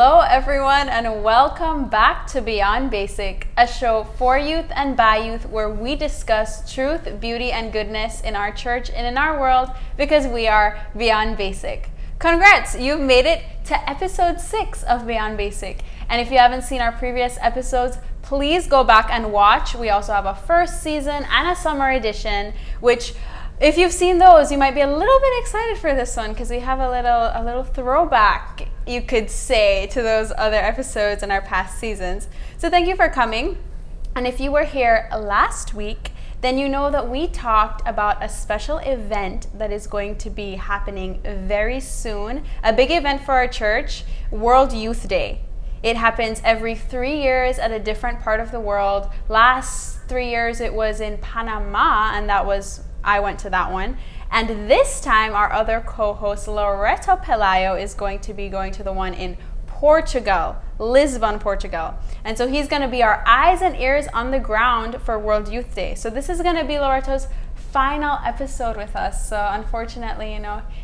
Hello everyone and welcome back to Beyond Basic, a show for youth and by youth where we discuss truth, beauty, and goodness in our church and in our world because we are Beyond Basic. Congrats, you've made it to episode 6 of Beyond Basic. And if you haven't seen our previous episodes, please go back and watch. We also have a first season and a summer edition, which if you've seen those, you might be a little bit excited for this one because we have a little throwback, you could say, to those other episodes in our past seasons. So thank you for coming. And if you were here last week, then you know that we talked about a special event that is going to be happening very soon. A big event for our church, World Youth Day. It happens every 3 years at a different part of the world. Last 3 years it was in Panama, and I went to that one. And this time our other co-host Loreto Pelayo is going to be going to the one in Portugal, Lisbon, Portugal. And so he's going to be our eyes and ears on the ground for World Youth Day. So this is going to be Loreto's final episode with us. So unfortunately,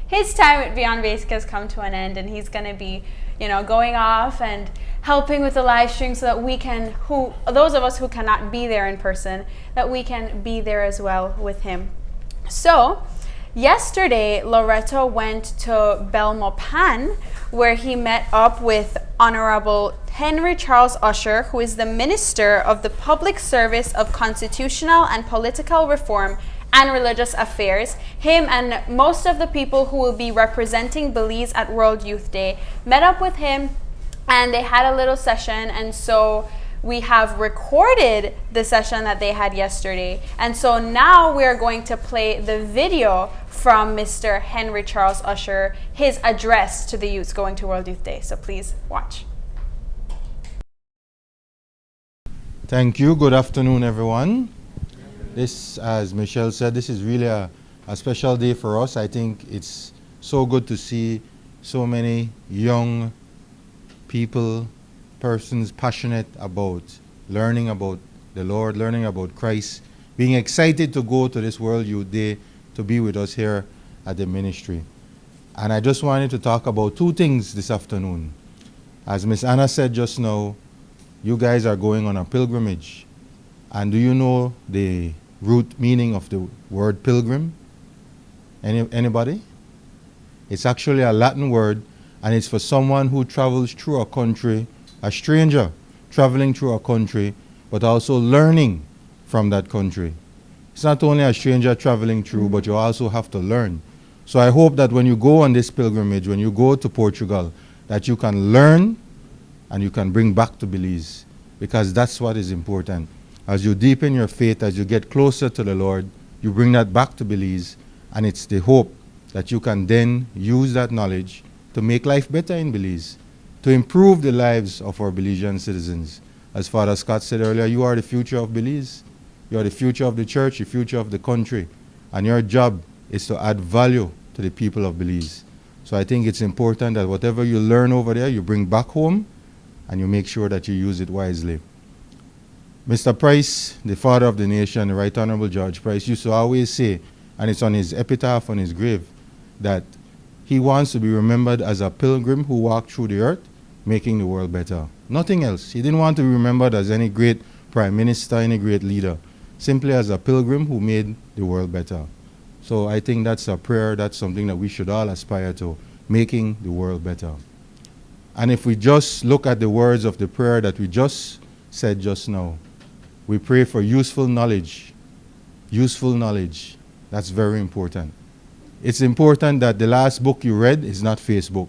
his time at Beyond Basic has come to an end, and he's going to be, going off and helping with the live stream so that we can, those of us who cannot be there in person, that we can be there as well with him. So yesterday, Loreto went to Belmopan, where he met up with Honorable Henry Charles Usher, who is the Minister of the Public Service of Constitutional and Political Reform and Religious Affairs. Him and most of the people who will be representing Belize at World Youth Day met up with him, and they had a little session. And so we have recorded the session that they had yesterday. And so now we are going to play the video from Mr. Henry Charles Usher, his address to the youths going to World Youth Day. So please watch. Thank you. Good afternoon, everyone. This, as Michelle said, this is really a special day for us. I think it's so good to see so many young people, persons passionate about learning about the Lord, learning about Christ, being excited to go to this World Youth Day to be with us here at the ministry. And I just wanted to talk about two things this afternoon. As Miss Anna said just now, you guys are going on a pilgrimage. And do you know the root meaning of the word pilgrim? Anybody? It's actually a Latin word, and it's for someone who travels through a country, a stranger traveling through a country, but also learning from that country. It's not only a stranger traveling through, but you also have to learn. So I hope that when you go on this pilgrimage, when you go to Portugal, that you can learn and you can bring back to Belize, because that's what is important. As you deepen your faith, as you get closer to the Lord, you bring that back to Belize, and it's the hope that you can then use that knowledge to make life better in Belize, to improve the lives of our Belizean citizens. As Father Scott said earlier, you are the future of Belize. You are the future of the church, the future of the country, and your job is to add value to the people of Belize. So I think it's important that whatever you learn over there, you bring back home, and you make sure that you use it wisely. Mr. Price, the father of the nation, the Right Honorable George Price, used to always say, and it's on his epitaph on his grave, that he wants to be remembered as a pilgrim who walked through the earth, making the world better. Nothing else. He didn't want to be remembered as any great prime minister, any great leader, simply as a pilgrim who made the world better. So I think that's a prayer, that's something that we should all aspire to, making the world better. And if we just look at the words of the prayer that we just said just now, we pray for useful knowledge. Useful knowledge. That's very important. It's important that the last book you read is not Facebook.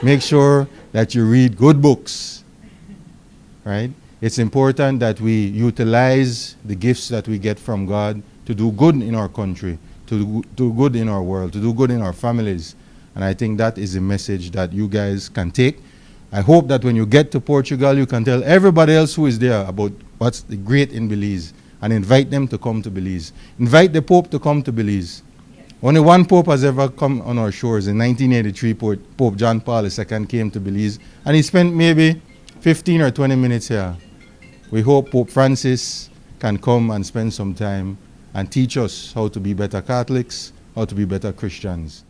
Make sure that you read good books, right? It's important that we utilize the gifts that we get from God to do good in our country, to do good in our world, to do good in our families. And I think that is a message that you guys can take. I hope that when you get to Portugal, you can tell everybody else who is there about what's the great in Belize and invite them to come to Belize. Invite the Pope to come to Belize. Only one Pope has ever come on our shores. In 1983, Pope John Paul II came to Belize, and he spent maybe 15 or 20 minutes here. We hope Pope Francis can come and spend some time and teach us how to be better Catholics, how to be better Christians.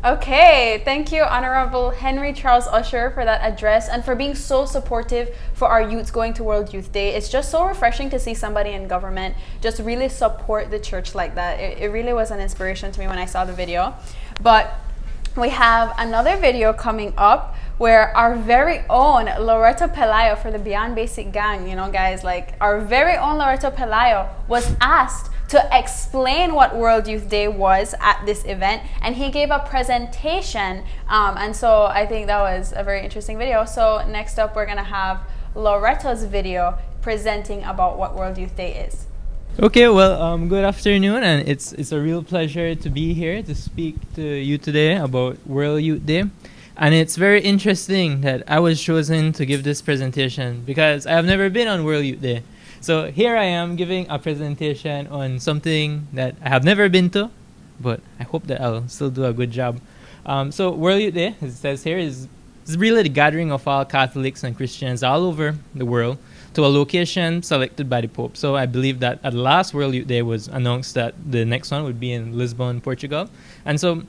Okay, thank you, Honorable Henry Charles Usher, for that address and for being so supportive for our youths going to World Youth Day. It's just so refreshing to see somebody in government just really support the church like that. It really was an inspiration to me when I saw the video. But we have another video coming up where our very own Loreto Pelayo for the Beyond Basic gang, you know, guys, like our very own Loreto Pelayo was asked to explain what World Youth Day was at this event, and he gave a presentation, and so I think that was a very interesting video. So next up we're gonna have Loreto's video presenting about what World Youth Day is. Okay, well, good afternoon, and it's a real pleasure to be here to speak to you today about World Youth Day. And it's very interesting that I was chosen to give this presentation because I have never been on World Youth Day. So here I am giving a presentation on something that I have never been to, but I hope that I'll still do a good job. So World Youth Day, as it says here, is really the gathering of all Catholics and Christians all over the world to a location selected by the Pope. So I believe that at the last World Youth Day was announced that the next one would be in Lisbon, Portugal. And so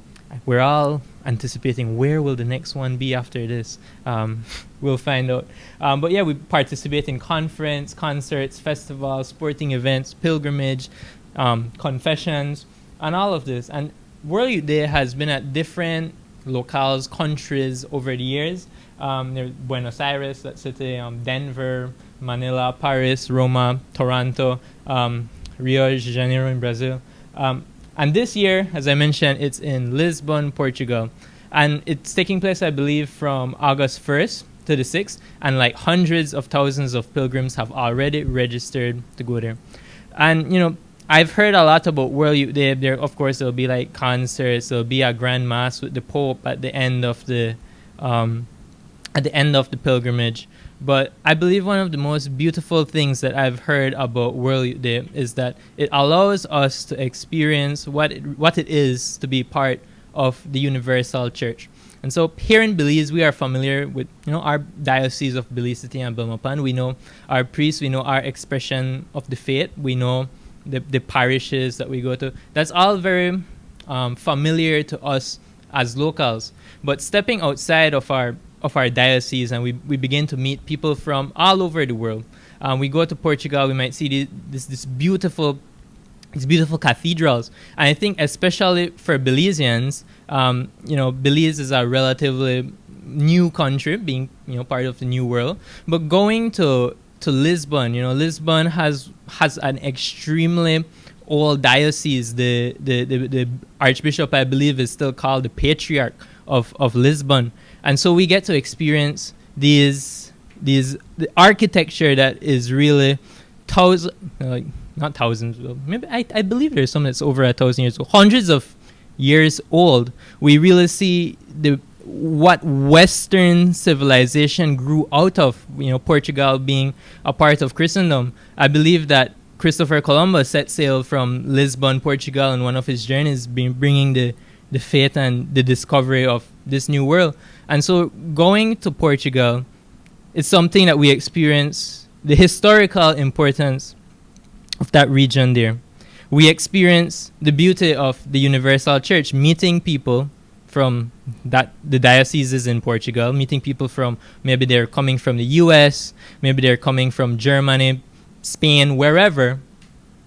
we're all anticipating where will the next one be after this. We'll find out. But yeah, we participate in conference, concerts, festivals, sporting events, pilgrimage, confessions, and all of this. And World Youth Day has been at different locales, countries over the years. There's Buenos Aires, that city, Denver, Manila, Paris, Roma, Toronto, Rio de Janeiro in Brazil. And this year, as I mentioned, it's in Lisbon, Portugal. And it's taking place, I believe, from August 1st to the 6th. And like hundreds of thousands of pilgrims have already registered to go there. And, you know, I've heard a lot about World Youth Day. There, of course, there'll be like concerts. There'll be a grand mass with the Pope at the end of the pilgrimage. But I believe one of the most beautiful things that I've heard about World Youth Day is that it allows us to experience what it is to be part of the universal church. And so here in Belize, we are familiar with, you know, our diocese of Belize City and Belmopan. We know our priests. We know our expression of the faith. We know the parishes that we go to. That's all very familiar to us as locals. But stepping outside of our diocese, and we begin to meet people from all over the world. We go to Portugal, we might see these beautiful cathedrals. And I think especially for Belizeans, you know, Belize is a relatively new country, being, you know, part of the new world. But going to Lisbon, you know, Lisbon has an extremely old diocese. The Archbishop, I believe, is still called the Patriarch of Lisbon. And so we get to experience the architecture that is really not thousands, maybe I believe there's some that's over 1,000 years old, hundreds of years old. We really see what Western civilization grew out of, you know, Portugal being a part of Christendom. I believe that Christopher Columbus set sail from Lisbon, Portugal, on one of his journeys, bringing the faith and the discovery of this new world. And so going to Portugal is something that we experience the historical importance of that region there. We experience the beauty of the universal church, meeting people from the dioceses in Portugal, meeting people from, maybe they're coming from the US, maybe they're coming from Germany, Spain, wherever.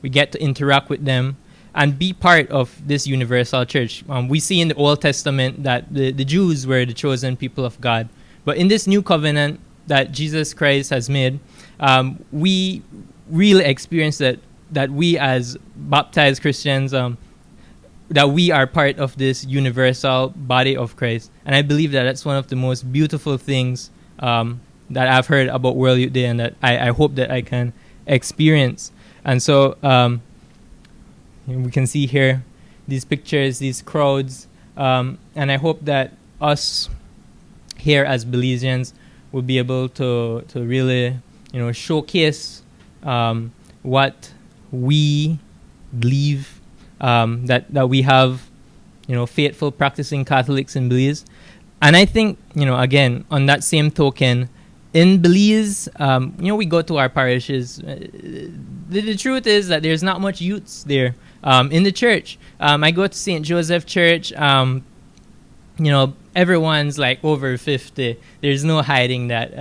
We get to interact with them and be part of this universal church. We see in the Old Testament that the Jews were the chosen people of God. But in this new covenant that Jesus Christ has made, we really experience that we as baptized Christians, that we are part of this universal body of Christ. And I believe that that's one of the most beautiful things that I've heard about World Youth Day, and that I hope that I can experience. And so we can see here these pictures, these crowds, and I hope that us here as Belizeans will be able to really, you know, showcase what we believe, that we have, you know, faithful practicing Catholics in Belize. And I think, you know, again, on that same token, in Belize, you know, we go to our parishes. The truth is that there's not much youths there in the church. I go to St. Joseph Church. everyone's like over 50. There's no hiding that,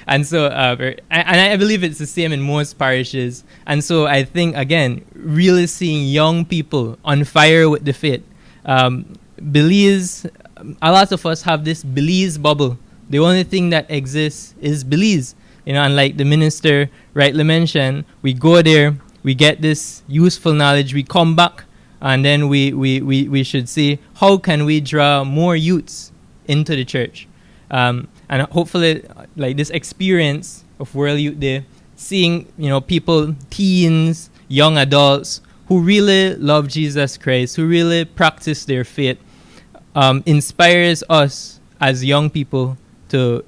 and so I believe it's the same in most parishes. And so I think again, really seeing young people on fire with the faith. Belize, a lot of us have this Belize bubble. The only thing that exists is Belize. And like the minister rightly mentioned, we go there, we get this useful knowledge, we come back, and then we should see how can we draw more youths into the church. And hopefully, like this experience of World Youth Day, seeing, people, teens, young adults who really love Jesus Christ, who really practice their faith, inspires us as young people to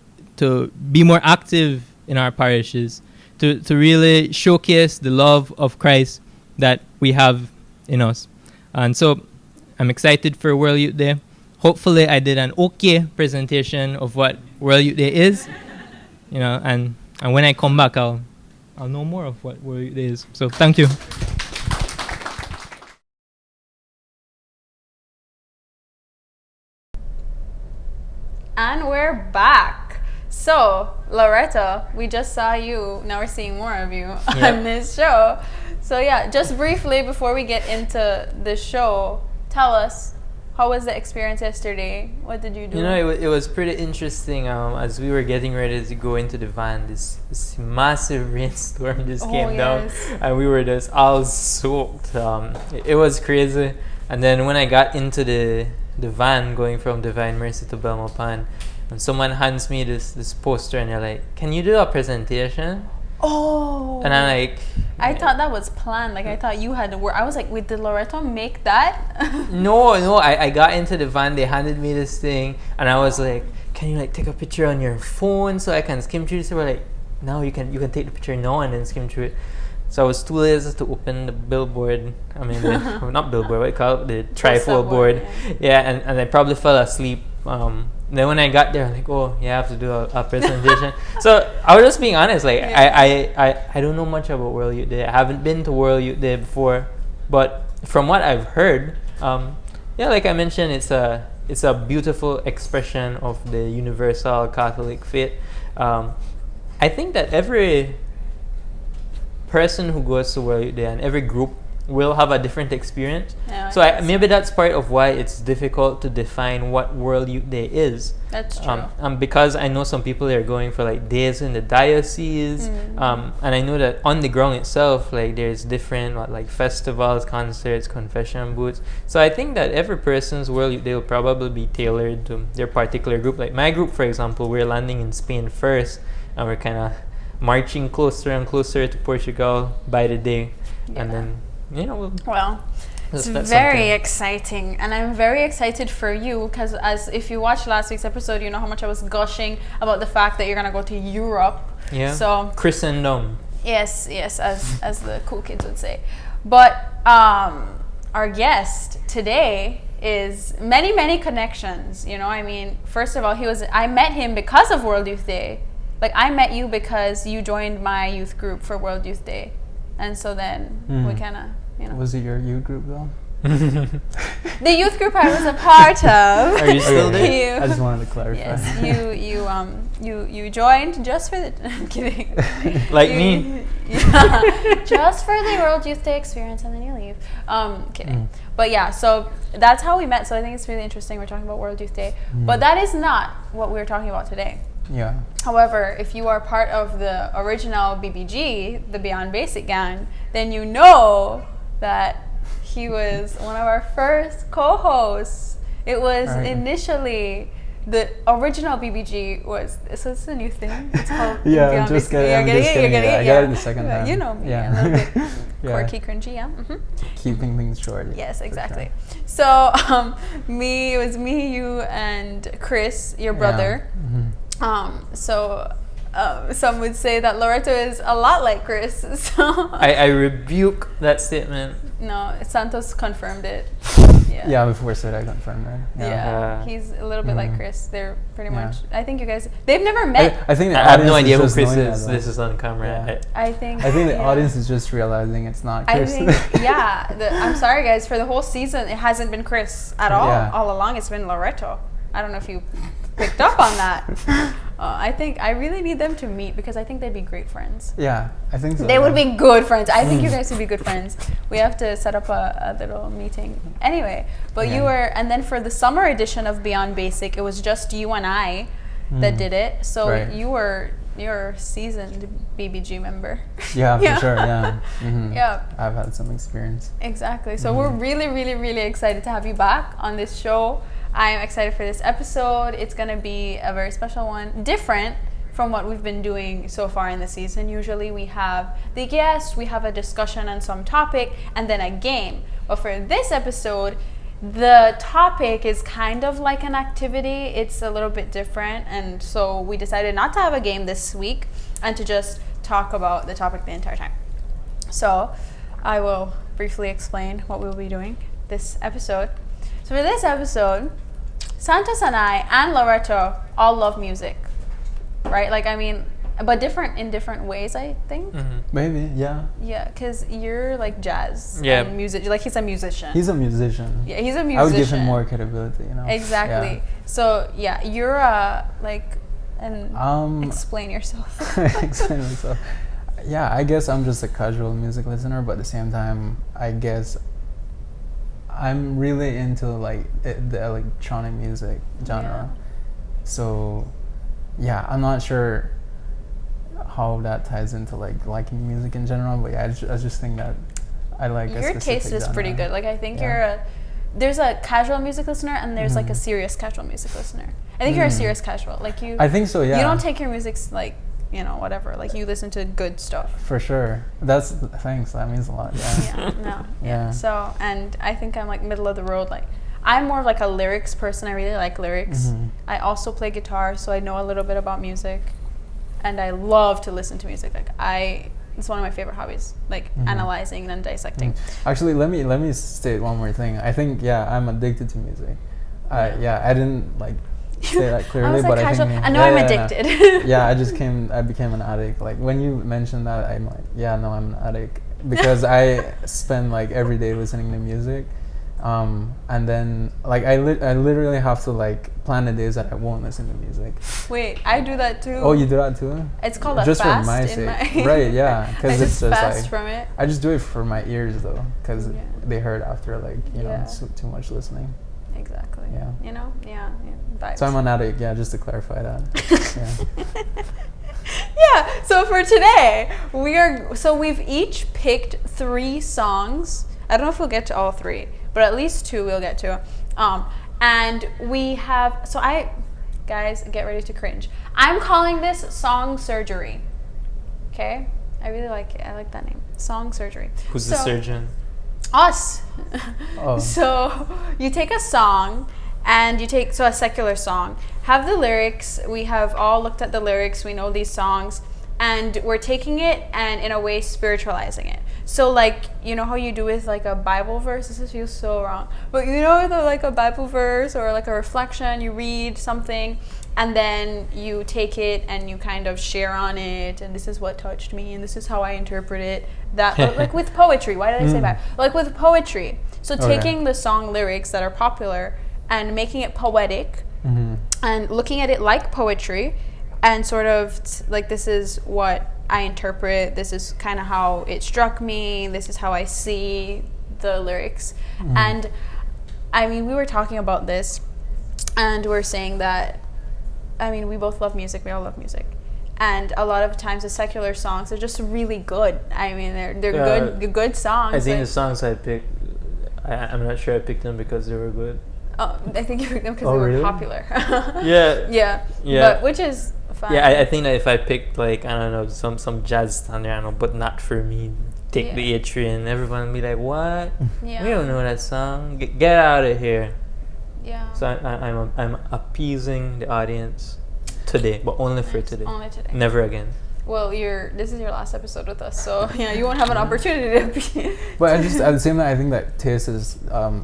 be more active in our parishes, to really showcase the love of Christ that we have in us. And so I'm excited for World Youth Day. Hopefully I did an okay presentation of what World Youth Day is, and when I come back, I'll know more of what World Youth Day is. So thank you. And we're back. So, Loretta, we just saw you. Now we're seeing more of you on this show. So yeah, just briefly before we get into the show, tell us, how was the experience yesterday? What did you do? It was pretty interesting. As we were getting ready to go into the van, this massive rainstorm just came down, and we were just all soaked. It was crazy. And then when I got into the van going from Divine Mercy to Belmopan, and someone hands me this poster, and they're like, "Can you do a presentation?" Oh. And I'm like, I thought that was planned. Like, I thought you had to work. I was like, wait, did Loretto make that? No. I got into the van, they handed me this thing, and I was like, "Can you like take a picture on your phone so I can skim through this?" So we're like, "No, you can take the picture now and then skim through it." So I was too lazy to open the billboard. I mean, not billboard, what you call it? The trifold board. Yeah, and I probably fell asleep. Then when I got there, I'm like, "Oh, yeah, I have to do a presentation." So I was just being honest. Like, I don't know much about World Youth Day. I haven't been to World Youth Day before, but from what I've heard, like I mentioned, it's a beautiful expression of the universal Catholic faith. I think that every person who goes to World Youth Day and every group will have a different experience. Yeah, so maybe that's part of why it's difficult to define what World Youth Day is. That's true. Because I know some people are going for like days in the diocese, and I know that on the ground itself, like there's different like festivals, concerts, confession booths. So I think that every person's World Youth Day will probably be tailored to their particular group. Like my group, for example, we're landing in Spain first, and we're kind of marching closer and closer to Portugal by the day, and then it's very exciting, and I'm very excited for you because as if you watched last week's episode, you know how much I was gushing about the fact that you're gonna go to Europe. Yeah. So Christendom. Yes, as the cool kids would say. But our guest today is many connections. I mean, first of all, I met him because of World Youth Day. Like, I met you because you joined my youth group for World Youth Day. And so then we kind of, Was it your youth group, though? The youth group I was a part of. Are you still there? I just wanted to clarify. Yes, you joined just for the... I'm kidding. Like me. Yeah, just for the World Youth Day experience, and then you leave. Kidding. But yeah, so that's how we met. So I think it's really interesting we're talking about World Youth Day. But that is not what we're talking about today. Yeah. However, if you are part of the original BBG, the Beyond Basic gang, then you know that he was one of our first co-hosts. It was initially the original BBG was. So it's a new thing. It's called I'm just getting it. I got it the second time. You know me. Yeah. A little bit quirky, cringy. Yeah. Keeping things short. Yes, exactly. Sure. So it was me, you, and Chris, your brother. So some would say that Loretto is a lot like Chris. So I rebuke that statement. No, Santos confirmed it. Yeah, before said I confirmed that. Yeah, he's a little bit like Chris. They're pretty much. I think you guys. They've never met. I think I have no idea who Chris is. This is on camera. Yeah. I think the audience is just realizing it's not Chris. I think, I'm sorry guys. For the whole season, it hasn't been Chris at all. Yeah. All along, it's been Loretto. I don't know if you picked up on that. I think I really need them to meet because I think they'd be great friends. Yeah, I think so. They would be good friends. I think you guys would be good friends. We have to set up a little meeting. Anyway, but you were, and then for the summer edition of Beyond Basic, it was just you and I that did it. So you're a seasoned BBG member. Yeah, for sure. Yeah. Yeah. I've had some experience. Exactly. So we're really, really, really excited to have you back on this show. I'm excited for this episode. It's going to be a very special one, different from what we've been doing so far in the season. Usually we have the guest, we have a discussion on some topic, and then a game. But for this episode, the topic is kind of like an activity. It's a little bit different, and so we decided not to have a game this week and to just talk about the topic the entire time. So I will briefly explain what we'll be doing this episode. So for this episode, Santos and I and Loretto all love music, right? Like, I mean, but different in different ways, I think. Maybe, yeah. Yeah, because you're like jazz Yeah. and music. Like, he's a musician. He's a musician. Yeah, he's a musician. I would give him more credibility, you know. Exactly. Yeah. So yeah, you're explain yourself. Explain myself. Yeah, I guess I'm just a casual music listener, but at the same time, I guess I'm really into like the electronic music genre. So yeah, I'm not sure how that ties into like liking music in general, but yeah, I just think that I like your taste is pretty good. Like, I think there's a casual music listener and there's like a serious casual music listener. I think you're a serious casual. Like, you I think so, yeah. You don't take your music like, you know, whatever. Like, you listen to good stuff. For sure. Thanks. That means a lot. Yeah. Yeah. So, and I think I'm like middle of the road. Like, I'm more of like a lyrics person. I really like lyrics. I also play guitar, so I know a little bit about music, and I love to listen to music. Like, it's one of my favorite hobbies, like analyzing and dissecting. Actually, let me state one more thing. I think I'm addicted to music. I didn't like say that clearly, I was like, but casual. I think I know I'm addicted. Yeah, I became an addict. Like, when you mentioned that, I'm like, I'm an addict because I spend like every day listening to music. And then like I literally have to like plan the days that I won't listen to music. Wait, I do that too. Oh, you do that too? It's called a just fast for my in sake, my right? Yeah, because it's just fast like from it. I just do it for my ears though, because they hurt after like too much listening. Exactly. Yeah. You know. Yeah. Vibes. So I'm an addict. Yeah, just to clarify that. Yeah. So for today, we've each picked 3 songs. I don't know if we'll get to all 3, but at least 2 we'll get to. And we have, guys, get ready to cringe. I'm calling this Song Surgery. Okay? I really like it. I like that name. Song Surgery. Who's the surgeon? Us. Oh. So you take a song and a secular song, have the lyrics. We have all looked at the lyrics. We know these songs. And we're taking it and in a way spiritualizing it. So like, you know how you do with like a Bible verse? This feels so wrong. But you know, like a Bible verse or like a reflection, you read something and then you take it and you kind of share on it, and this is what touched me and this is how I interpret it. That like with poetry. Why did I say that? Like with poetry. So taking the song lyrics that are popular and making it poetic and looking at it like poetry. And sort of like, this is what I interpret, this is kind of how it struck me, this is how I see the lyrics. And I mean, we were talking about this and we're saying that, I mean, we both love music, we all love music. And a lot of times the secular songs are just really good. I mean, they're good songs. I think the songs I picked, I'm not sure I picked them because they were good. Oh, I think you picked them because they were popular. Yeah. But which is fine. Yeah, I think that if I picked like, I don't know, some jazz standard, I don't know, but not for me, take the A3 and everyone would be like, what? Yeah. We don't know that song. Get out of here. Yeah. So I'm appeasing the audience today, but only for today. Only today. Never again. Well, this is your last episode with us, so you won't have an opportunity to be. But I just, at the same time, I think that taste has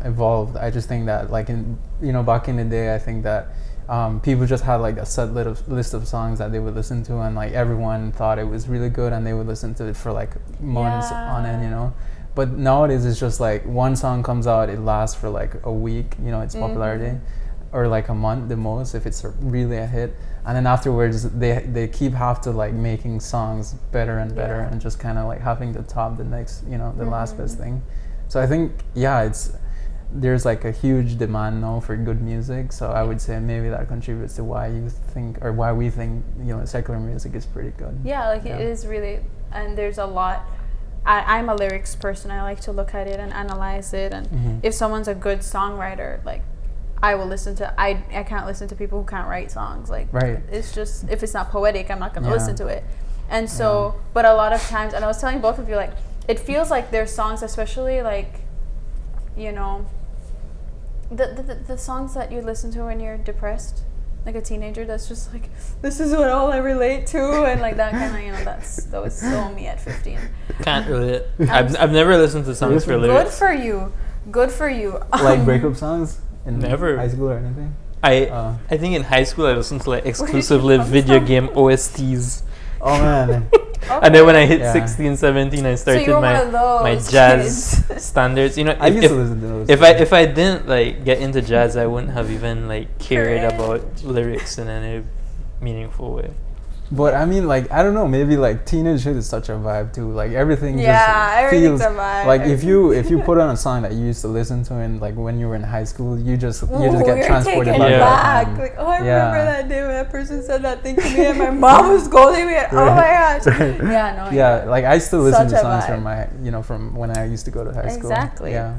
evolved. I just think that, like, back in the day, I think that people just had like a set list of songs that they would listen to, and like everyone thought it was really good, and they would listen to it for like months on end, But nowadays, it's just like one song comes out, it lasts for like a week, its popularity. or like a month the most if it's really a hit, and then afterwards they keep have to like making songs better and better Yeah. and just kind of like having to top the next, you know, the last best Mm-hmm. thing. So I think there's like a huge demand now for good music, so I would say maybe that contributes to why you think, or why we think, you know, secular music is pretty good. Yeah, like it is really, and there's a lot. I'm a lyrics person. I like to look at it and analyze it, and Mhm. if someone's a good songwriter, like I will listen to. I can't listen to people who can't write songs. Like Right. it's just, if it's not poetic, I'm not gonna Yeah. listen to it. And so, but a lot of times, and I was telling both of you, like it feels like there's songs, especially like, you know, the songs that you listen to when you're depressed, like a teenager, that's just like, this is what all I relate to, and like that kind of, you know, that was so me at 15. Can't relate. I've never listened to songs for Good lyrics. for you. Good for you. Like breakup songs in Never. high school or anything. I think in high school I listened to like exclusively video game OSTs. Oh man. And then when I hit Yeah. 16, 17, I started you were my one of those my jazz kids. standards. You know, I used if, to listen to those. if I didn't like get into jazz, I wouldn't have even like cared Correct. about lyrics in any meaningful way. But I mean, like, I don't know, maybe like teenagehood is such a vibe too. Like everything Yeah, just everything's feels a vibe. like if you put on a song that you used to listen to in like when you were in high school, you just Ooh, get you're transported taken back. Yeah. back. And- Like, oh, I Yeah. remember that day when that person said that thing to me, and my mom was scolding me. Oh my gosh. Yeah, no. yeah, like I still listen Such to a songs vibe. from my, you know, from when I used to go to high school. Exactly. Yeah.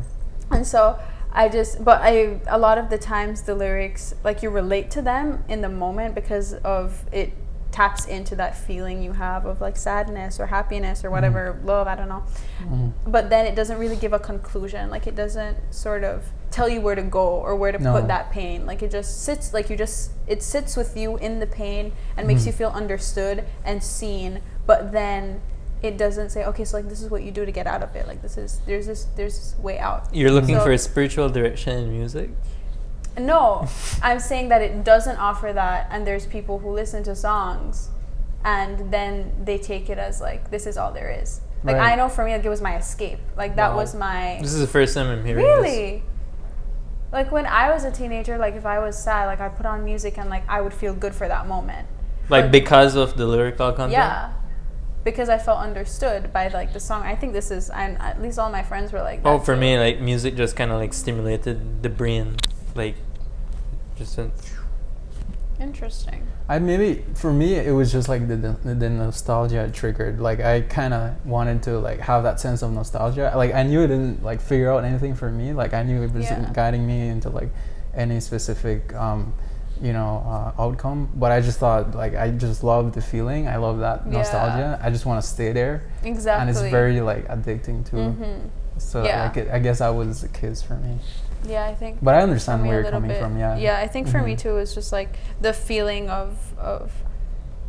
And so a lot of the times the lyrics, like you relate to them in the moment because of it taps into that feeling you have of like sadness or happiness or whatever, love, I don't know. Mhm. But then it doesn't really give a conclusion. Like it doesn't sort of tell you where to go or where to No. put that pain. Like it just sits, like it sits with you in the pain and makes you feel understood and seen, but then it doesn't say, okay, so like this is what you do to get out of it. Like there's this way out. You're looking So- for a spiritual direction in music? No, I'm saying that it doesn't offer that, and there's people who listen to songs and then they take it as like, this is all there is. Like Right. I know for me, like it was my escape. Like that Wow. was my... This is the first time I'm hearing this. Really? Like when I was a teenager, like if I was sad, like I'd put on music and like I would feel good for that moment. Like because of the lyrical content? Yeah. Because I felt understood by like the song. I think this is, at least all my friends were like that Oh, for too. me, like music just kind of like stimulated the brain, like just a, Interesting. For me it was just like the nostalgia it triggered. Like I kind of wanted to like have that sense of nostalgia. Like I knew it didn't like figure out anything for me. Like I knew it was Yeah. guiding me into like any specific outcome. But I just thought like I just love the feeling. I love that Yeah. nostalgia. I just want to stay there. Exactly. And it's very like addicting too. Mhm. So Yeah. like I guess that was the case for me. Yeah, I think. But I for understand me where a you're little coming bit. from. Yeah. Yeah, I think for me Mhm. too is just like the feeling of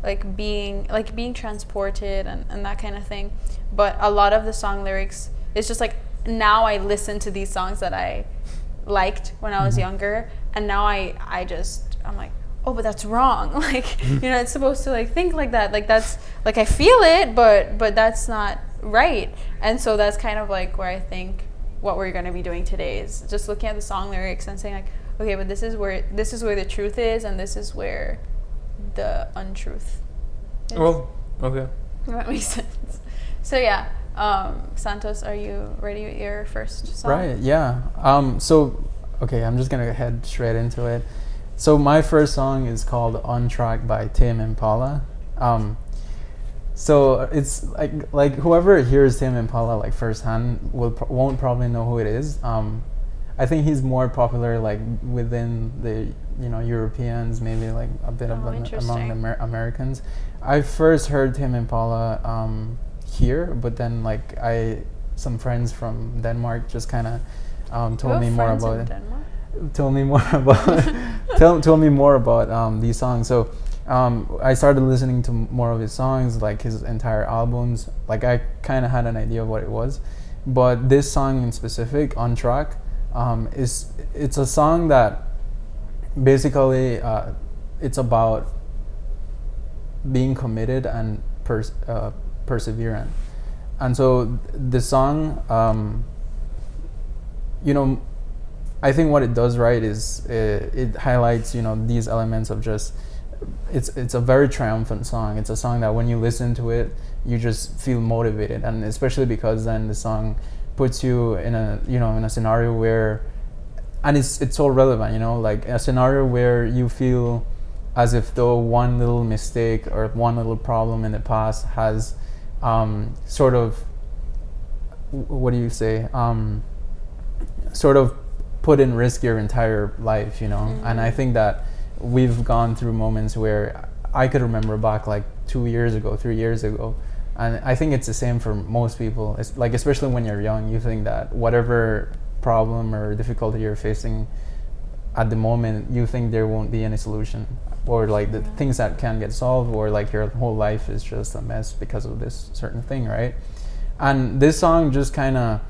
like being transported and that kind of thing. But a lot of the song lyrics, it's just like now I listen to these songs that I liked when I was younger, and now I'm like, oh, but that's wrong. Like, you know, it's supposed to like think like that. Like that's like I feel it, but that's not right. And so that's kind of like where I think what we're going to be doing today is just looking at the song lyrics and saying like, okay, but this is where the truth is, and this is where the untruth is. oh, okay. That makes sense. So yeah, Santos, are you ready with your first song? Right, yeah. So, okay, I'm just gonna head straight into it. So my first song is called On Track by Tame Impala. So it's like whoever hears Tame Impala like firsthand won't probably know who it is. I think he's more popular like within the Europeans, maybe like a bit Oh, among interesting. the Americans. I first heard Tame Impala here, but then like some friends from Denmark just kind of told me more about it. Told me more about told me more about these songs. So I started listening to more of his songs, like his entire albums. Like I kind of had an idea of what it was, but this song in specific, On Track, it's a song that basically it's about being committed and perseverant. And so the song, I think what it does right is it highlights, you know, these elements of just, it's a very triumphant song. It's a song that when you listen to it, you just feel motivated, and especially because then the song puts you in a, you know, in a scenario where, and it's so relevant, you know, like a scenario where you feel as if though one little mistake or one little problem in the past has sort of, what do you say, sort of put in risk your entire life, you know. And I think that we've gone through moments where I could remember back like 2 years ago, 3 years ago, and I think it's the same for most people. It's like, especially when you're young, you think that whatever problem or difficulty you're facing at the moment, you think there won't be any solution, or like the things that can get solved, or like your whole life is just a mess because of this certain thing, right? And this song just kind of,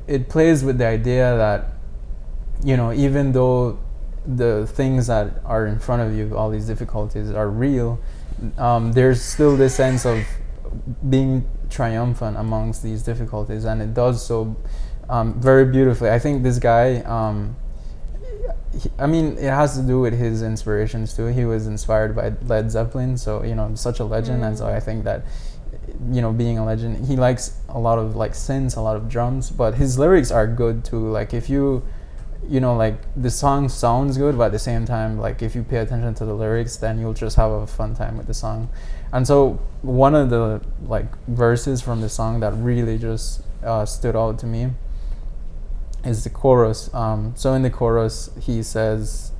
it plays with the idea that, you know, even though the things that are in front of you, all these difficulties are real, there's still this sense of being triumphant amongst these difficulties, and it does so very beautifully. I think this guy, I mean, it has to do with his inspirations too. He was inspired by Led Zeppelin, so, you know, such a legend. And so I think that, you know, being a legend, he likes a lot of like synths, a lot of drums, but his lyrics are good too. Like if you know, like the song sounds good, but at the same time, like if you pay attention to the lyrics, then you'll just have a fun time with the song. And so one of the like verses from the song that really just stood out to me is the chorus. So in the chorus, he says,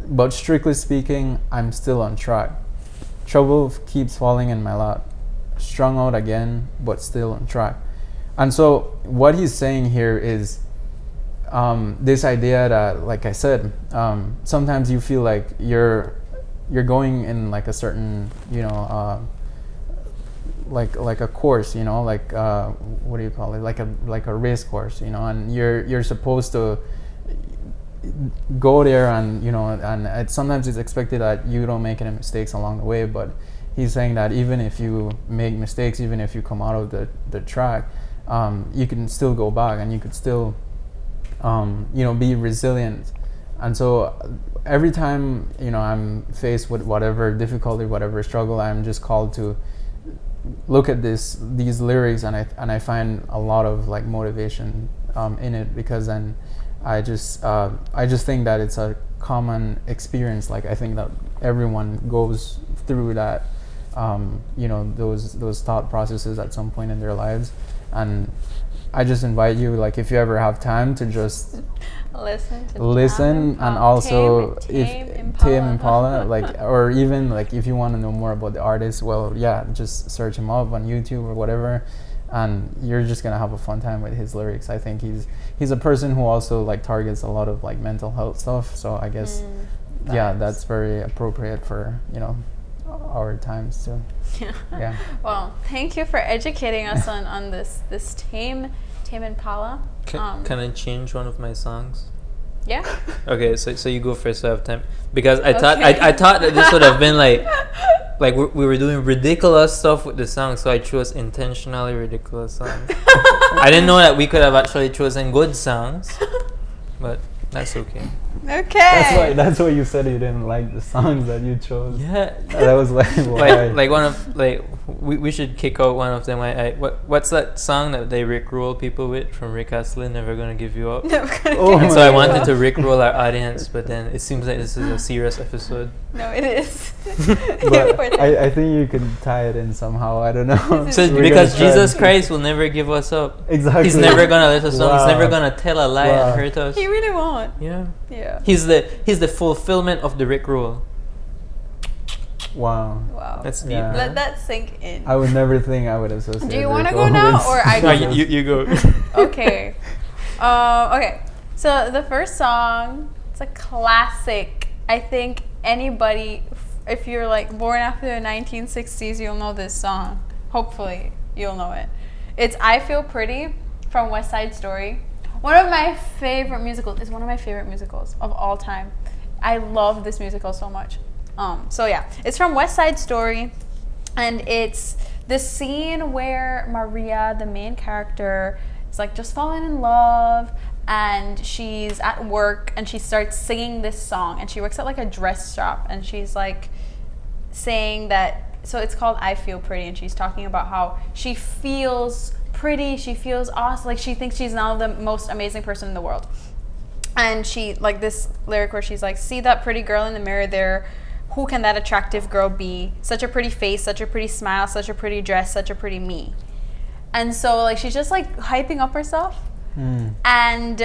"But strictly speaking, I'm still on track. Trouble keeps falling in my lap. Strung out again, but still on track." And so what he's saying here is this idea that, like I said, sometimes you feel like you're going in like a certain, you know, like a course, you know, like what do you call it, like a race course, you know, and you're supposed to go there, and you know, and sometimes it's expected that you don't make any mistakes along the way. But he's saying that even if you make mistakes, even if you come out of the track, you can still go back, and you could still you know, be resilient. And so every time, you know, I'm faced with whatever difficulty, whatever struggle, I'm just called to look at these lyrics, and I find a lot of like motivation in it, because then I just think that it's a common experience. Like I think that everyone goes through that, you know, those thought processes at some point in their lives. And I just invite you, like if you ever have time, to just listen and also Tame Impala, like, or even like if you want to know more about the artist, well, yeah, just search him up on YouTube or whatever, and you're just gonna have a fun time with his lyrics. I think he's a person who also like targets a lot of like mental health stuff, so I guess yeah, that's very appropriate for, you know, our times too. Yeah. Well, thank you for educating us on this Tame Impala. Can I change one of my songs? Yeah. Okay, so you go first. So I have time, because I thought that this would have been like we were doing ridiculous stuff with the song, so I chose intentionally ridiculous songs. I didn't know that we could have actually chosen good songs, but that's okay. Okay. That's why you said you didn't like the songs that you chose. Yeah. That was like why? like one of like we should kick out one of them. What's that song that they rickroll people with from Rick Astley? Never Gonna Give You Up. And so I wanted to rickroll our audience, but then it seems like this is a serious episode. No, it is. But I think you could tie it in somehow. I don't know. So because Jesus Christ will never give us up. Exactly. He's never gonna let us down. He's never gonna tell a lie and hurt us. He really won't. Yeah. Yeah. He's the fulfillment of the rickroll. Wow. That's deep. Yeah. Let that sink in. I would never think I would associate. Do you want to Rick go now, Owens. or I No, go? you go. Okay. Okay. So the first song, it's a classic. I think anybody, if you're like born after the 1960s, you'll know this song. Hopefully, you'll know it. It's "I Feel Pretty" from West Side Story. One of my favorite musicals. It's one of my favorite musicals of all time. I love this musical so much. So yeah, it's from West Side Story, and it's the scene where Maria, the main character, is like just falling in love, and she's at work and she starts singing this song, and she works at like a dress shop, and she's like saying that, so it's called I Feel Pretty, and she's talking about how she feels pretty, she feels awesome, like she thinks she's now the most amazing person in the world. And she, like this lyric where she's like, see that pretty girl in the mirror there, who can that attractive girl be? Such a pretty face, such a pretty smile, such a pretty dress, such a pretty me. And so like she's just like hyping up herself. And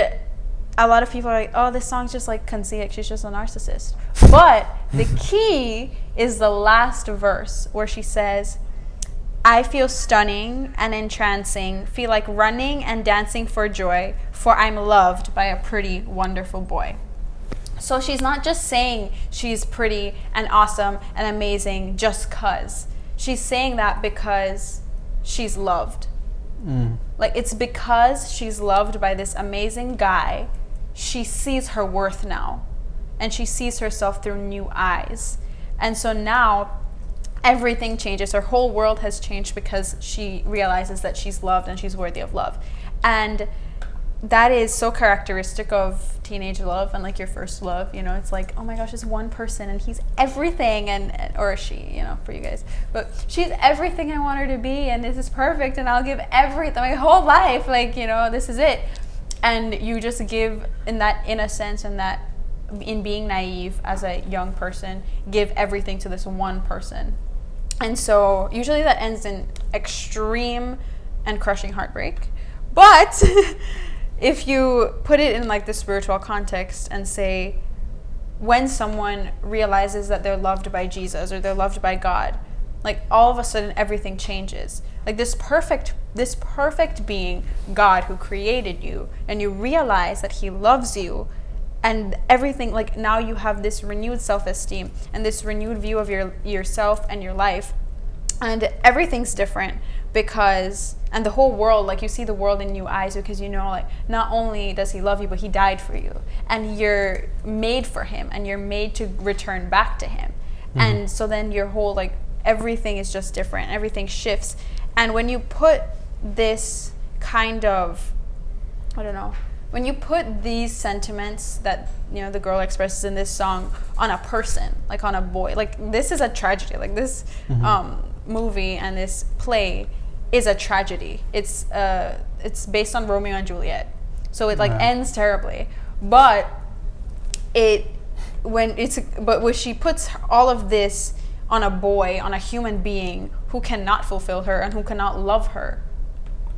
a lot of people are like, oh, this song's just like conceited, she's just a narcissist. But the key is the last verse where she says, I feel stunning and entrancing, feel like running and dancing for joy, for I'm loved by a pretty, wonderful boy. So she's not just saying she's pretty and awesome and amazing just cause. She's saying that because she's loved. Like, it's because she's loved by this amazing guy, she sees her worth now. And she sees herself through new eyes. And so now everything changes. Her whole world has changed because she realizes that she's loved and she's worthy of love. And that is so characteristic of teenage love and like your first love. You know, it's like, oh my gosh, it's one person and he's everything, and or she, you know, for you guys, but she's everything I want her to be, and this is perfect, and I'll give everything, my whole life, like, you know, this is it. And you just give in that innocence and that in being naive as a young person, give everything to this one person. And so usually that ends in extreme and crushing heartbreak. But if you put it in like the spiritual context and say, when someone realizes that they're loved by Jesus or they're loved by God, like all of a sudden everything changes. Like this perfect being, God, who created you, and you realize that he loves you, and everything, like now you have this renewed self-esteem and this renewed view of yourself and your life, and everything's different because, and the whole world, like you see the world in new eyes because you know, like not only does he love you, but he died for you, and you're made for him, and you're made to return back to him. And so then your whole, like, everything is just different, everything shifts. And when you put this kind of, I don't know, when you put these sentiments that, you know, the girl expresses in this song on a person, like on a boy, like this is a tragedy. Like this movie and this play is a tragedy. It's based on Romeo and Juliet, so it like ends terribly. But when she puts all of this on a boy, on a human being who cannot fulfill her and who cannot love her